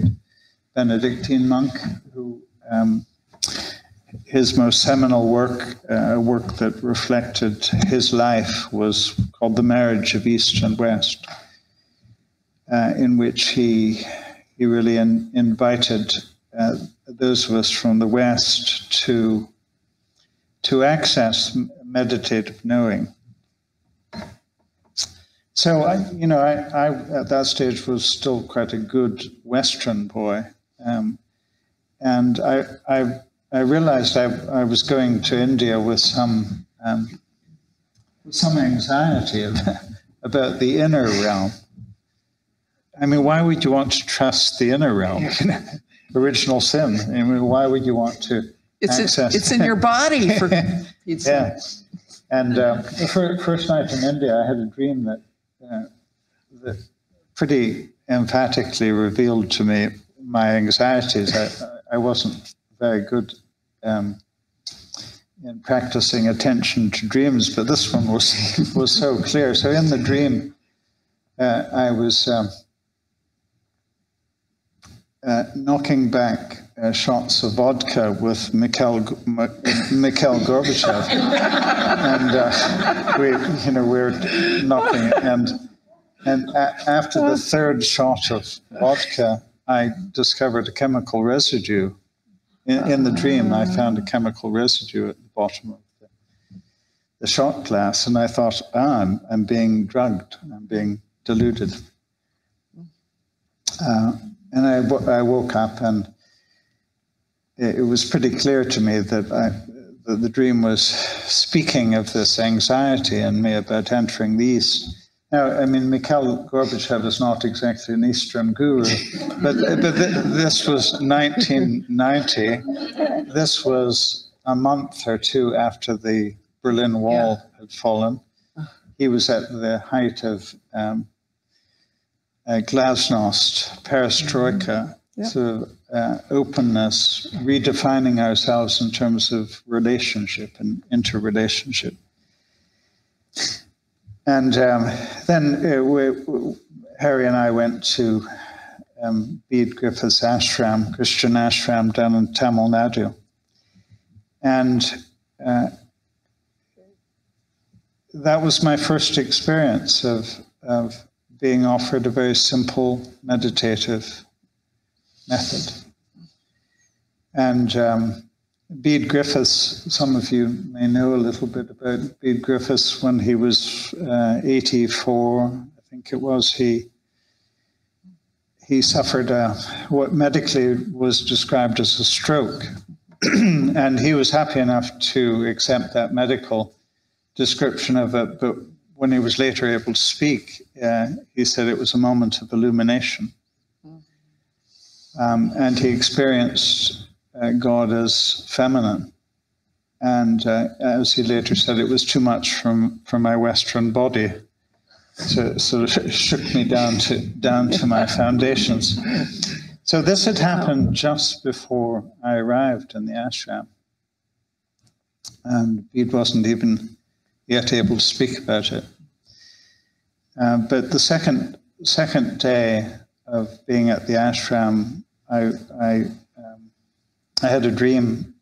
Benedictine monk, who his most seminal work, a work that reflected his life, was called The Marriage of East and West, in which he really invited those of us from the West to access meditative knowing. So I at that stage was still quite a good Western boy, and I realized I was going to India with some anxiety about the inner realm. I mean, why would you want to trust the inner realm? Original sin. I mean, why would you want to access? It's in your body. For yeah. And the first night in India, I had a dream that pretty emphatically revealed to me my anxieties. I wasn't very good in practicing attention to dreams, but this one was so clear. So in the dream, I was knocking back shots of vodka with Mikhail Gorbachev, and we were knocking, and after the third shot of vodka, I discovered a chemical residue. In the dream, I found a chemical residue at the bottom of the shot glass, and I thought, I'm being drugged, I'm being deluded. And I woke up, and it was pretty clear to me that the dream was speaking of this anxiety in me about entering the East. Now, I mean, Mikhail Gorbachev is not exactly an Eastern guru, but this was 1990. This was a month or two after the Berlin Wall had fallen. He was at the height of glasnost, perestroika, sort of openness, redefining ourselves in terms of relationship and interrelationship. And then Harry and I went to Bede Griffith's ashram, Christian ashram down in Tamil Nadu. And that was my first experience of being offered a very simple meditative method. And Bede Griffiths, some of you may know a little bit about Bede Griffiths. When he was 84, I think it was, he suffered what medically was described as a stroke. And he was happy enough to accept that medical description of it, but when he was later able to speak, he said it was a moment of illumination. And he experienced God as feminine. And as he later said, it was too much from my Western body. So it sort of shook me down to my foundations. So this had happened just before I arrived in the ashram. And Bede wasn't even yet able to speak about it. But the second day of being at the ashram, I had a dream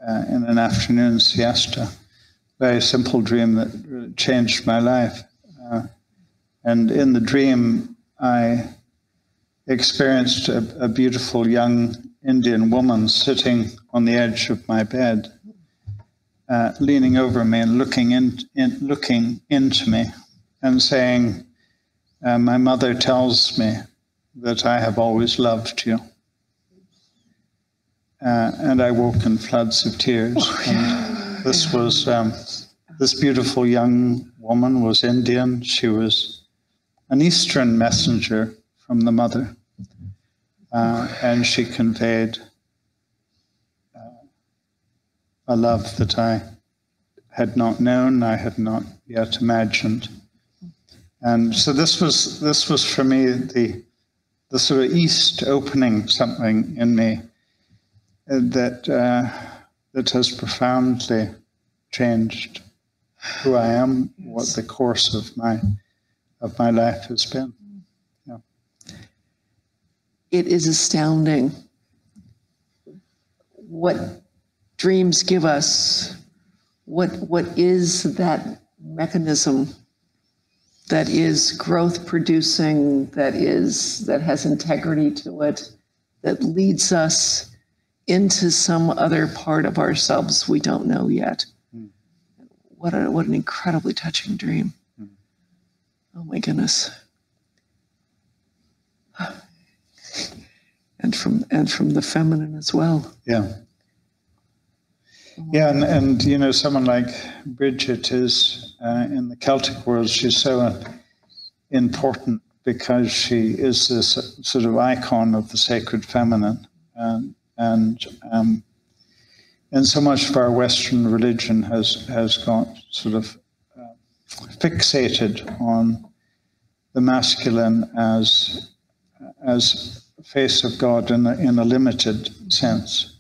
in an afternoon siesta, very simple dream that changed my life. And in the dream, I experienced a beautiful young Indian woman sitting on the edge of my bed, leaning over me and looking into me and saying, my mother tells me that I have always loved you. And I woke in floods of tears. And this was, this beautiful young woman was Indian. She was an Eastern messenger from the mother. And she conveyed a love that I had not known, I had not yet imagined. And so this was for me the sort of East opening something in me that has profoundly changed who I am, what the course of my life has been. Yeah. It is astounding what dreams give us. What is that mechanism that is growth producing, that has integrity to it, that leads us into some other part of ourselves we don't know yet. What an incredibly touching dream. Oh my goodness. And from the feminine as well. Yeah. Yeah, and you know, someone like Bridget is in the Celtic world, she's so important because she is this sort of icon of the sacred feminine. And so much of our Western religion has got sort of fixated on the masculine as as face of God in a limited sense,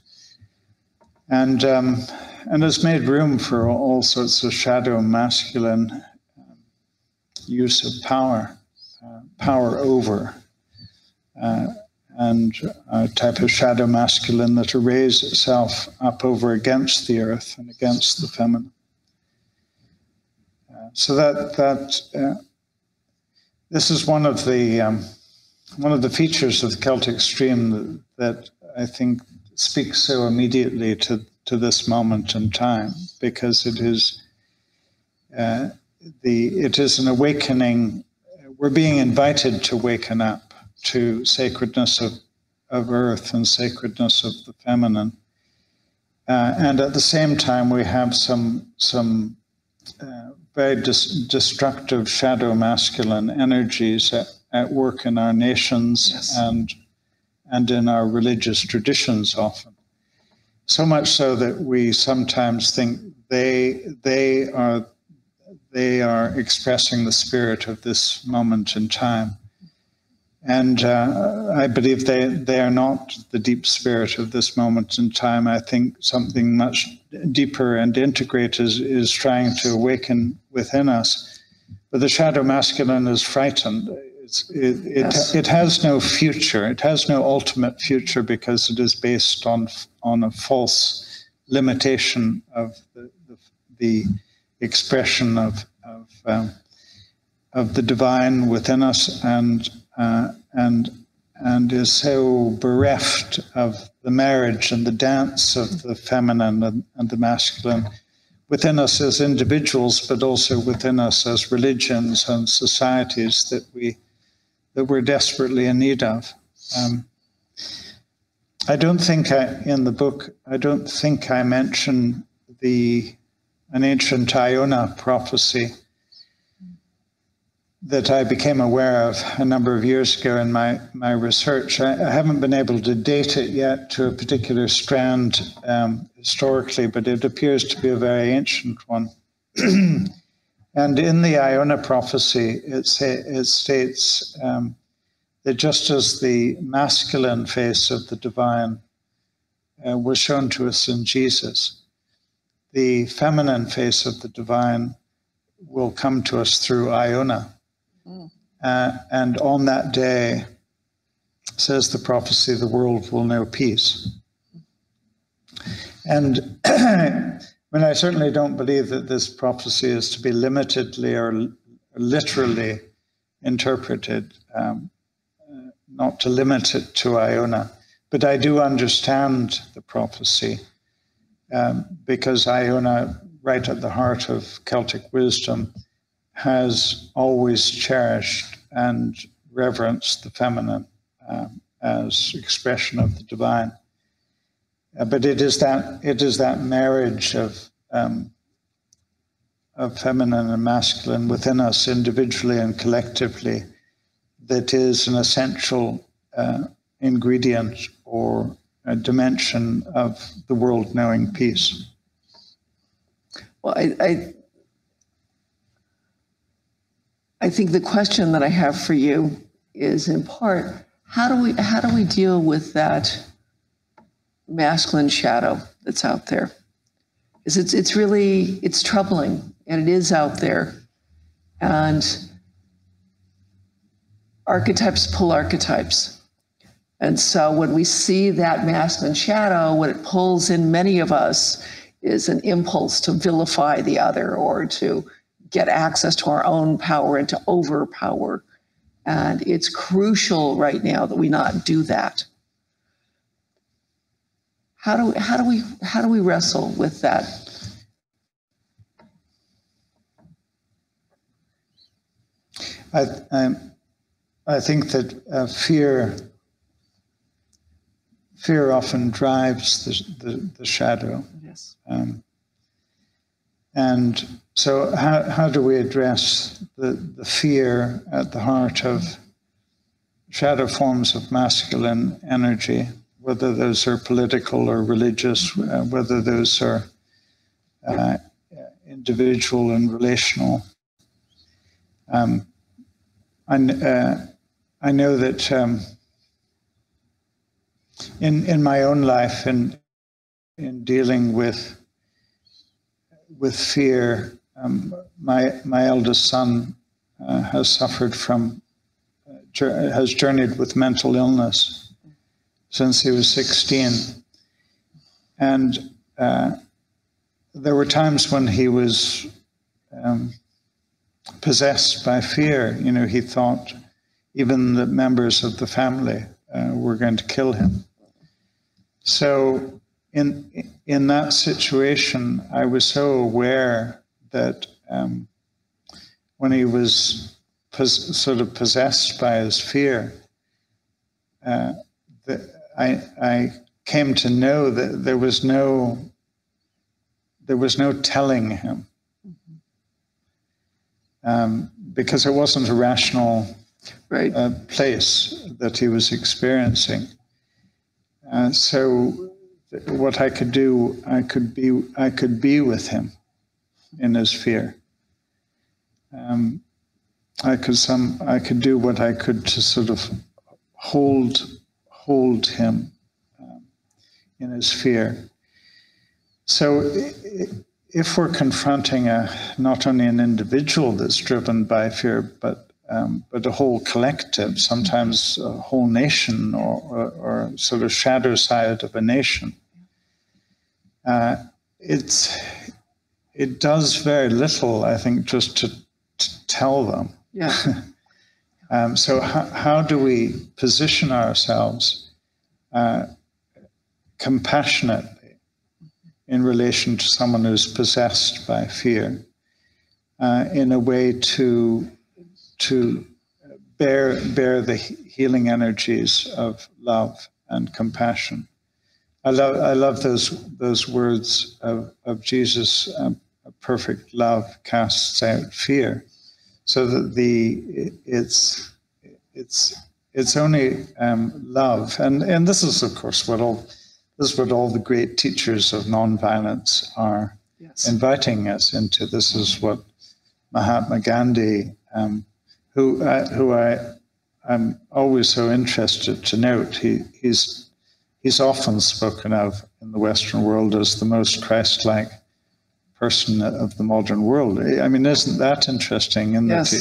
and has made room for all sorts of shadow masculine use of power, power over, and a type of shadow masculine that arrays itself up over against the earth and against the feminine. So this is one of the features of the Celtic stream that I think speaks so immediately to this moment in time, because it is an awakening. We're being invited to waken up to sacredness of earth and sacredness of the feminine, and at the same time we have some very destructive shadow masculine energies at work in our nations. Yes. and in our religious traditions often. So much so that we sometimes think they are expressing the spirit of this moment in time. And I believe they are not the deep spirit of this moment in time. I think something much deeper and integrated is trying to awaken within us. But the shadow masculine is frightened. It has no future. It has no ultimate future because it is based on a false limitation of the expression of the divine within us, and is so bereft of the marriage and the dance of the feminine and the masculine within us as individuals, but also within us as religions and societies that we're desperately in need of. I don't think in the book I mention an ancient Iona prophecy that I became aware of a number of years ago in my research. I haven't been able to date it yet to a particular strand historically, but it appears to be a very ancient one. And in the Iona prophecy, it states that just as the masculine face of the divine was shown to us in Jesus, the feminine face of the divine will come to us through Iona. And on that day, says the prophecy, the world will know peace. And I certainly don't believe that this prophecy is to be limitedly or literally interpreted, not to limit it to Iona. But I do understand the prophecy because Iona, right at the heart of Celtic wisdom, has always cherished and reverenced the feminine as expression of the divine. But it is that marriage of feminine and masculine within us individually and collectively that is an essential ingredient or a dimension of the world knowing peace. Well, I think the question that I have for you is, in part, how do we deal with that masculine shadow that's out there? Because it's troubling, and it is out there, and archetypes pull archetypes. And so when we see that masculine shadow, what it pulls in many of us is an impulse to vilify the other or to get access to our own power and to overpower. And it's crucial right now that we not do that. How do we wrestle with that? I think that fear often drives the shadow. Yes. And so how do we address the fear at the heart of shadow forms of masculine energy, whether those are political or religious, whether those are individual and relational? I know that in my own life, in dealing with fear, my eldest son has suffered from, has journeyed with mental illness since he was 16. And there were times when he was possessed by fear. You know, he thought even the members of the family were going to kill him. So in that situation, I was so aware that when he was sort of possessed by his fear, that I came to know that there was no telling him, because it wasn't a rational place that he was experiencing. So what I could do, I could be with him in his fear. I could do what I could to sort of hold him in his fear. So if we're confronting not only an individual that's driven by fear, but a whole collective, sometimes a whole nation, or sort of shadow side of a nation, it does very little, I think, just to tell them. Yeah. So how do we position ourselves compassionately in relation to someone who's possessed by fear, in a way to bear the healing energies of love and compassion? I love those words of Jesus. Perfect love casts out fear. So that it's only love, and this is of course what all the great teachers of nonviolence are inviting us into. This is what Mahatma Gandhi, who I'm always so interested to note. He's often spoken of in the Western world as the most Christ-like person of the modern world. I mean, isn't that interesting? In that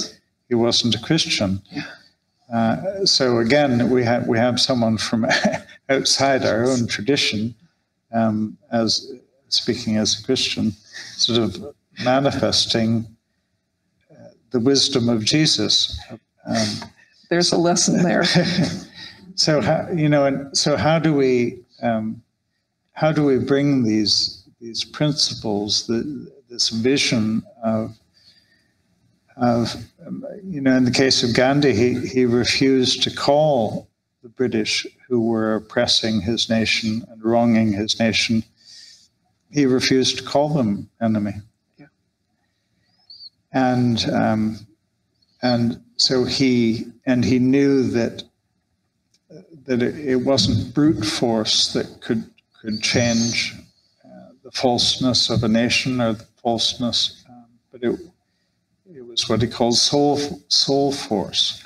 he wasn't a Christian. Yeah. So again, we have someone from outside our own tradition, as speaking as a Christian, sort of manifesting the wisdom of Jesus. There's a lesson there. So how do we bring these principles, this vision of in the case of Gandhi, he refused to call the British, who were oppressing his nation and wronging his nation, he refused to call them enemy. Yeah. And so he knew that it wasn't brute force that could change the falseness of a nation or the falseness, but it was what he called soul force.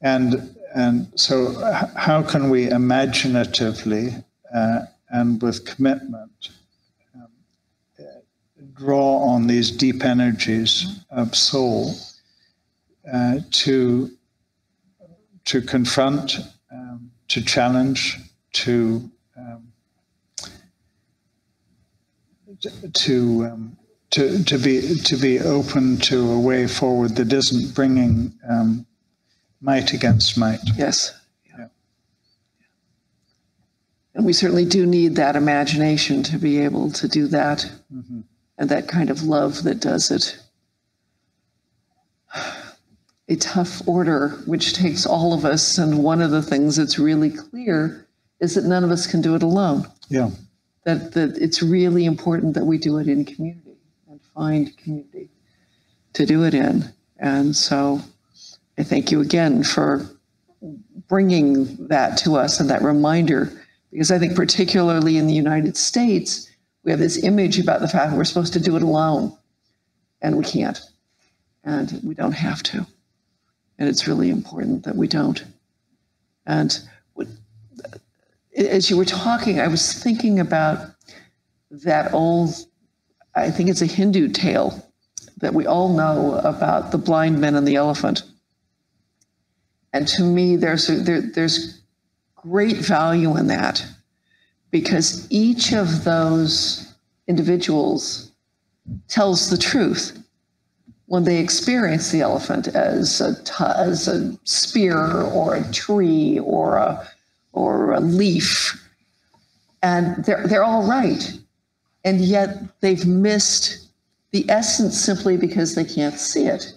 And so how can we imaginatively and with commitment draw on these deep energies of soul to confront, to challenge, to be open to a way forward that isn't bringing might against might. Yes. Yeah. And we certainly do need that imagination to be able to do that, and that kind of love that does it. A tough order, which takes all of us, and one of the things that's really clear is that none of us can do it alone. Yeah. That it's really important that we do it in community and find community to do it in. And so I thank you again for bringing that to us and that reminder, because I think particularly in the United States, we have this image about the fact that we're supposed to do it alone, and we can't, and we don't have to. And it's really important that we don't. And as you were talking, I was thinking about that old, I think it's a Hindu tale that we all know about the blind men and the elephant. And to me, there's great value in that, because each of those individuals tells the truth when they experience the elephant as a spear or a tree or a leaf, and they're all right, and yet they've missed the essence simply because they can't see it.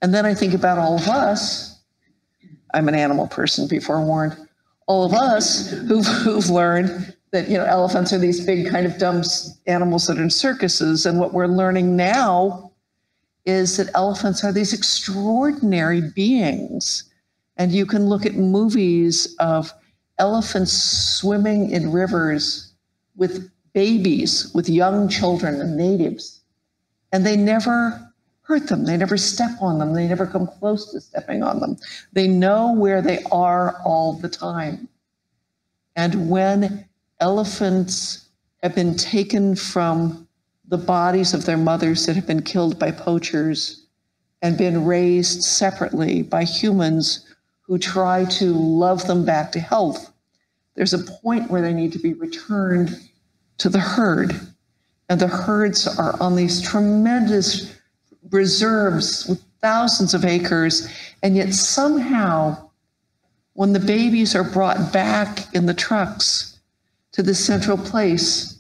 And then I think about all of us. I'm an animal person, be forewarned. All of us who've learned that, you know, elephants are these big kind of dumb animals that are in circuses, and what we're learning now is that elephants are these extraordinary beings. And you can look at movies of elephants swimming in rivers with babies, with young children and natives, and they never hurt them. They never step on them. They never come close to stepping on them. They know where they are all the time. And when elephants have been taken from the bodies of their mothers that have been killed by poachers and been raised separately by humans who try to love them back to health, there's a point where they need to be returned to the herd. And the herds are on these tremendous reserves with thousands of acres, and yet somehow when the babies are brought back in the trucks to the central place,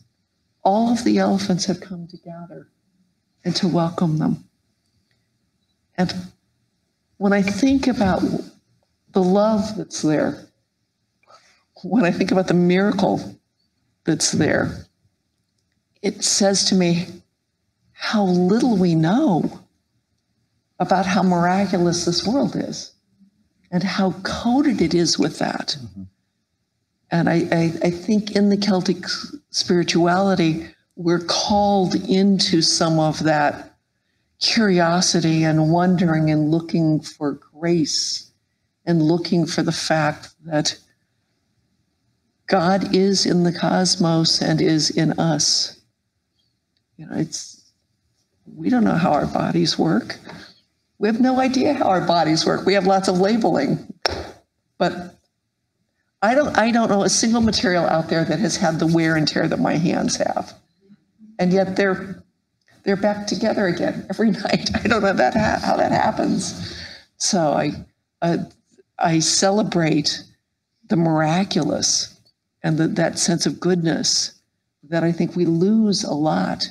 all of the elephants have come to gather and to welcome them. And when I think about the love that's there, when I think about the miracle that's there, it says to me how little we know about how miraculous this world is and how coated it is with that. Mm-hmm. And I think in the Celtic spirituality, we're called into some of that curiosity and wondering and looking for grace and looking for the fact that God is in the cosmos and is in us. You know, we don't know how our bodies work. We have no idea how our bodies work. We have lots of labeling, but I don't know a single material out there that has had the wear and tear that my hands have, and yet they're back together again every night. I don't know how that happens. So I celebrate the miraculous and that sense of goodness that I think we lose a lot,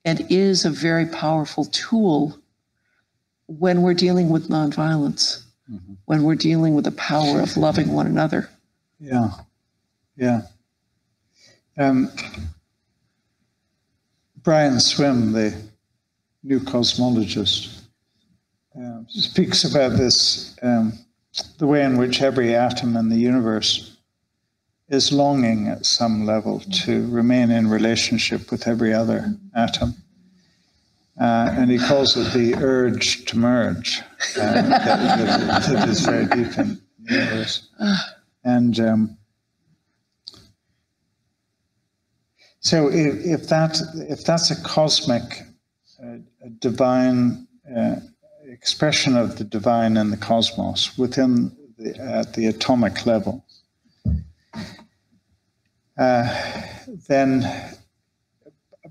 and is a very powerful tool when we're dealing with nonviolence, mm-hmm. when we're dealing with the power of loving one another. Yeah, yeah. Brian Swim, the new cosmologist, speaks about this, the way in which every atom in the universe is longing at some level to remain in relationship with every other atom. And he calls it the urge to merge, that is very deep in the universe. And so if that's a cosmic, divine expression of the divine in the cosmos within at the atomic level, then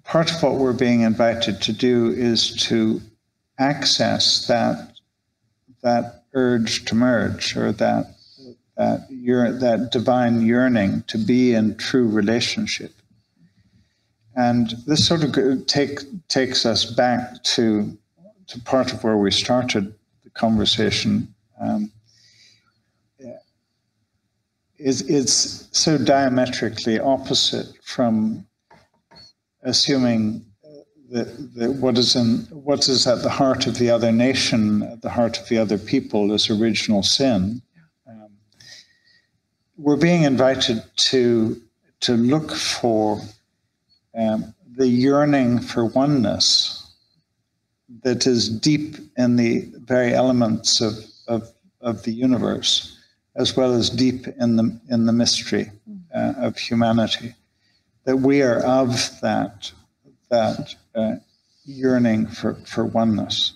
part of what we're being invited to do is to access that urge to merge, or that divine yearning to be in true relationship. And this sort of takes us back to part of where we started the conversation. It's so diametrically opposite from assuming that what is at the heart of the other nation, at the heart of the other people, is original sin. We're being invited to look for the yearning for oneness that is deep in the very elements of the universe, as well as deep in the mystery of humanity. That we are of that yearning for oneness.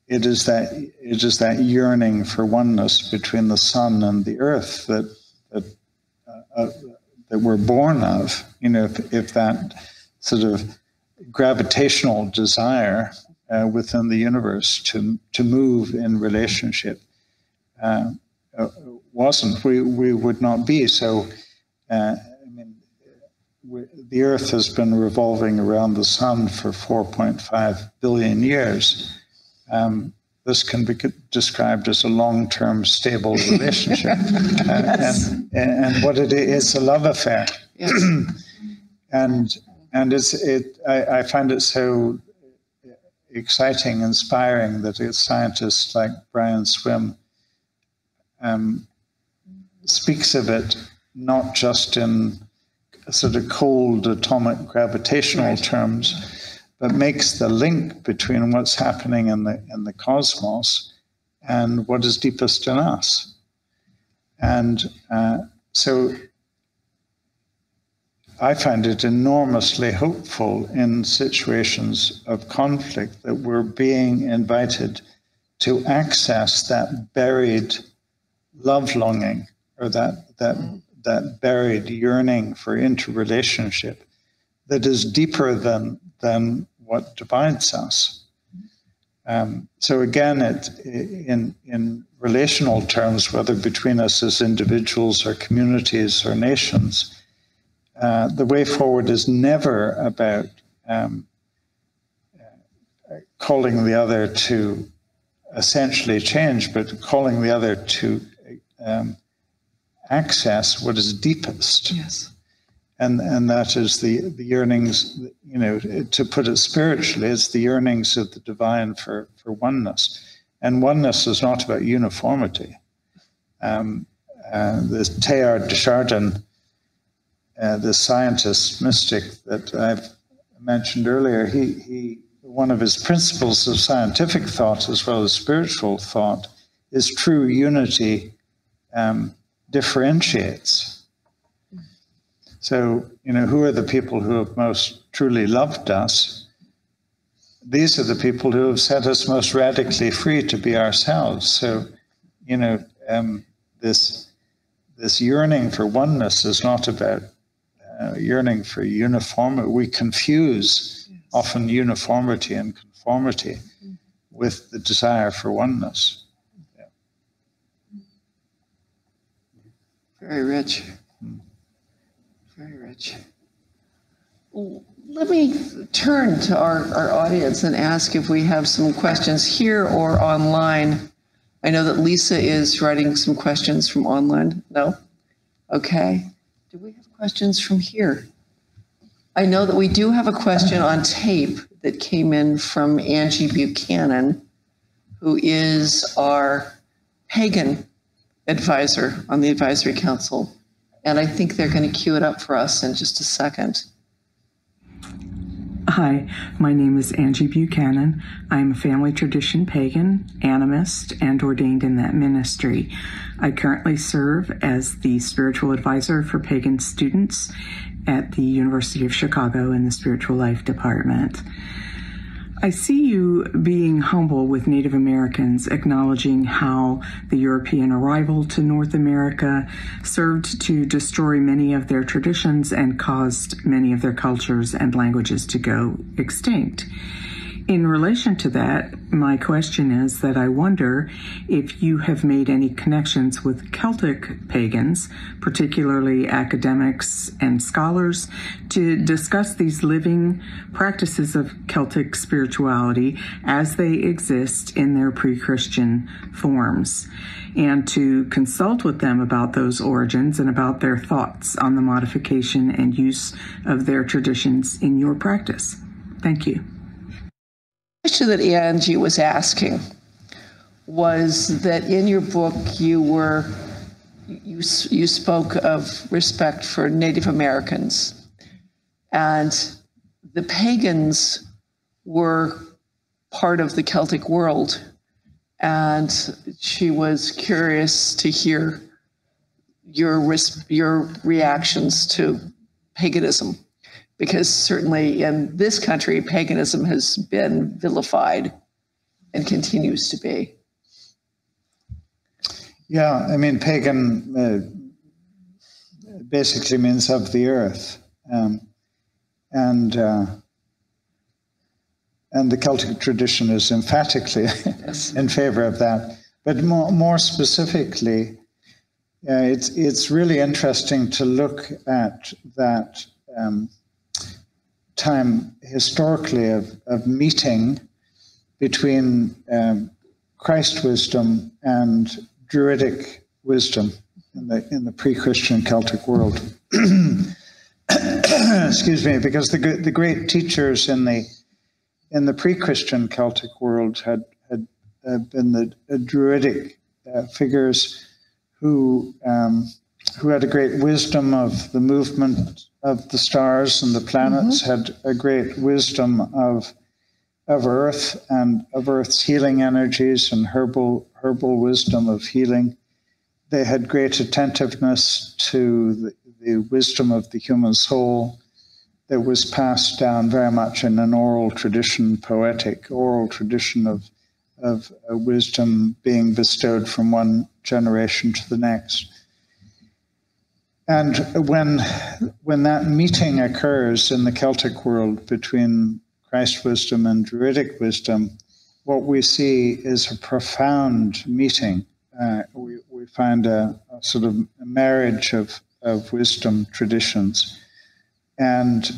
It is that yearning for oneness between the sun and the earth that we're born of. You know, if that sort of gravitational desire within the universe to move in relationship wasn't, we would not be. So, I mean, the Earth has been revolving around the sun for 4.5 billion years. This can be described as a long-term stable relationship. Yes. And what it is, it's a love affair. Yes. And I find it so exciting, inspiring that scientists like Brian Swim speaks of it not just in sort of cold atomic gravitational terms, but makes the link between what's happening in the cosmos and what is deepest in us. And so I find it enormously hopeful in situations of conflict that we're being invited to access that buried love longing, or that buried yearning for interrelationship that is deeper than what divides us. So again, in relational terms, whether between us as individuals or communities or nations, the way forward is never about calling the other to essentially change, but calling the other to access what is deepest. Yes. And that is the yearnings, you know, to put it spiritually, it's the yearnings of the divine for oneness. And oneness is not about uniformity. The Teilhard de Chardin, the scientist mystic that I've mentioned earlier, he one of his principles of scientific thought as well as spiritual thought is true unity differentiates. So, you know, who are the people who have most truly loved us? These are the people who have set us most radically free to be ourselves. So, you know, this yearning for oneness is not about yearning for uniformity. We confuse often uniformity and conformity with the desire for oneness. Yeah. Very rich. Very rich. Well, let me turn to our audience and ask if we have some questions here or online. I know that Lisa is writing some questions from online. No? Okay. Do we have questions from here? I know that we do have a question on tape that came in from Angie Buchanan, who is our pagan advisor on the Advisory Council. And I think they're going to cue it up for us in just a second. Hi, my name is Angie Buchanan. I'm a family tradition pagan, animist, and ordained in that ministry. I currently serve as the spiritual advisor for pagan students at the University of Chicago in the Spiritual Life Department. I see you being humble with Native Americans, acknowledging how the European arrival to North America served to destroy many of their traditions and caused many of their cultures and languages to go extinct. In relation to that, my question is that I wonder if you have made any connections with Celtic pagans, particularly academics and scholars, to discuss these living practices of Celtic spirituality as they exist in their pre-Christian forms, and to consult with them about those origins and about their thoughts on the modification and use of their traditions in your practice. Thank you. The question that Angie was asking was that in your book you spoke of respect for Native Americans, and the pagans were part of the Celtic world, and she was curious to hear your reactions to paganism, because certainly in this country, paganism has been vilified and continues to be. Yeah, I mean, pagan basically means of the earth, and the Celtic tradition is emphatically in favor of that. But more specifically, it's really interesting to look at that time historically of meeting between Christ wisdom and Druidic wisdom in the pre-Christian Celtic world. Excuse me, because the great teachers in the pre-Christian Celtic world had been the Druidic figures who had a great wisdom of the movement of the stars and the planets, had a great wisdom of earth and of earth's healing energies and herbal wisdom of healing. They had great attentiveness to the wisdom of the human soul that was passed down very much in an oral tradition, poetic oral tradition of wisdom being bestowed from one generation to the next. And when that meeting occurs in the Celtic world between Christ wisdom and Druidic wisdom, what we see is a profound meeting. We find a sort of a marriage of wisdom traditions. And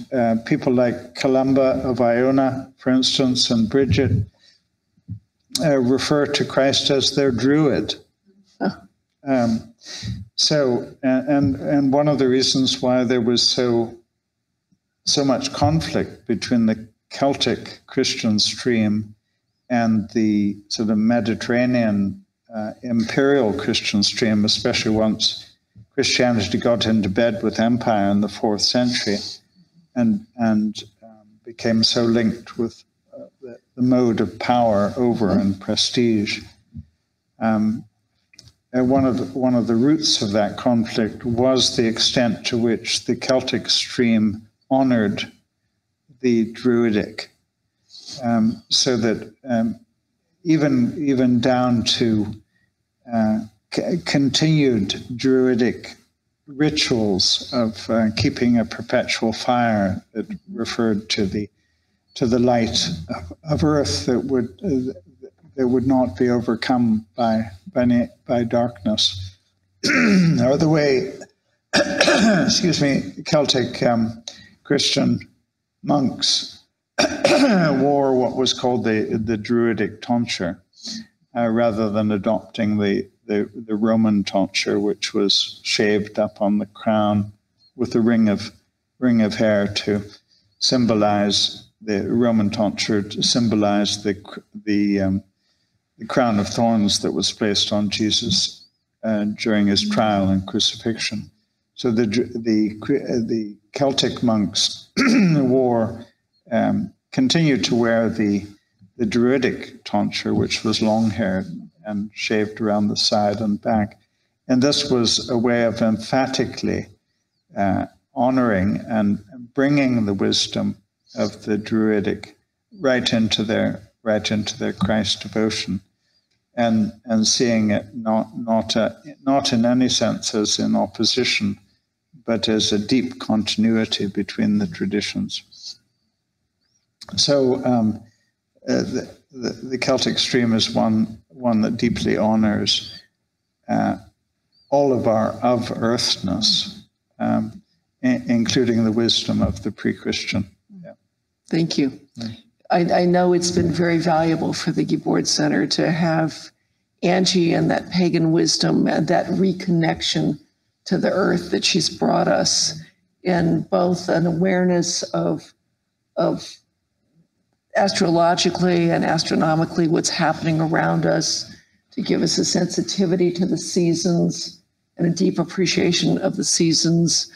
people like Columba of Iona, for instance, and Bridget refer to Christ as their druid. So one of the reasons why there was so much conflict between the Celtic Christian stream and the sort of Mediterranean imperial Christian stream, especially once Christianity got into bed with empire in the 4th century and became so linked with the mode of power over and prestige. One of the roots of that conflict was the extent to which the Celtic stream honored the Druidic, so that even down to continued Druidic rituals of keeping a perpetual fire that referred to the light of earth that would not be overcome by darkness, or the way, excuse me, Celtic Christian monks wore what was called the Druidic tonsure, rather than adopting the Roman tonsure, which was shaved up on the crown with a ring of hair to symbolize the Roman tonsure, to symbolize the crown of thorns that was placed on Jesus during his trial and crucifixion. So the Celtic monks continued to wear the Druidic tonsure, which was long-haired and shaved around the side and back. And this was a way of emphatically honoring and bringing the wisdom of the Druidic right into their Christ devotion, and seeing it not in any sense as in opposition, but as a deep continuity between the traditions. So the Celtic stream is one that deeply honors all of our of earthness, including the wisdom of the pre-Christian. Yeah. Thank you. Yeah. I know it's been very valuable for the Guibord Center to have Angie and that pagan wisdom and that reconnection to the earth that she's brought us, in both an awareness of astrologically and astronomically what's happening around us, to give us a sensitivity to the seasons and a deep appreciation of the seasons,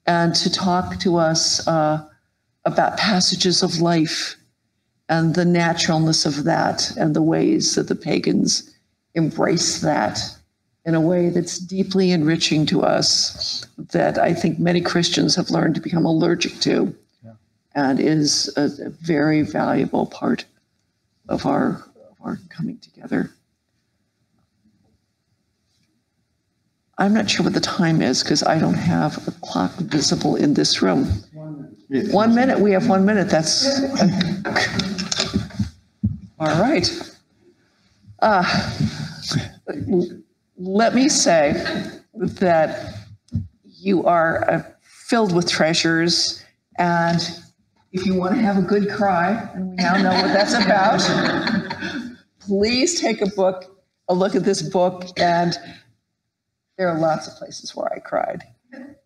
and to talk to us about passages of life and the naturalness of that, and the ways that the pagans embrace that in a way that's deeply enriching to us, that I think many Christians have learned to become allergic to, and is a very valuable part of our coming together. I'm not sure what the time is because I don't have a clock visible in this room. 1 minute. We have 1 minute. That's all right. Let me say that you are filled with treasures, and if you want to have a good cry, and we now know what that's about, please take a look at this book, and there are lots of places where I cried.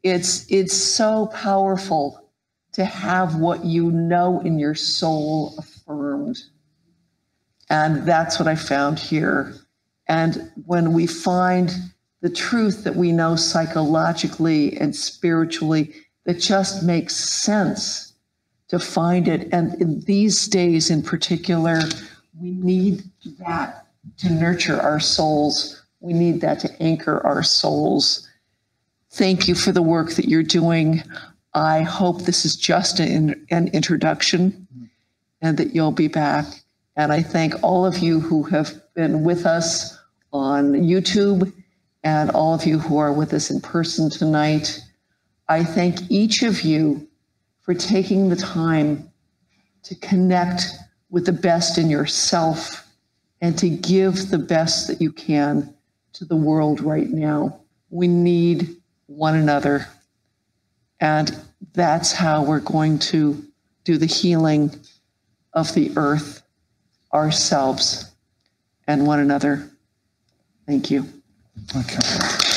It's so powerful to have what you know in your soul affirmed. And that's what I found here. And when we find the truth that we know psychologically and spiritually, that just makes sense to find it. And in these days in particular, we need that to nurture our souls. We need that to anchor our souls. Thank you for the work that you're doing. I hope this is just an introduction and that you'll be back. And I thank all of you who have been with us on YouTube and all of you who are with us in person tonight. I thank each of you for taking the time to connect with the best in yourself and to give the best that you can to the world right now. We need one another. And that's how we're going to do the healing of the earth, ourselves, and one another. Thank you. Okay.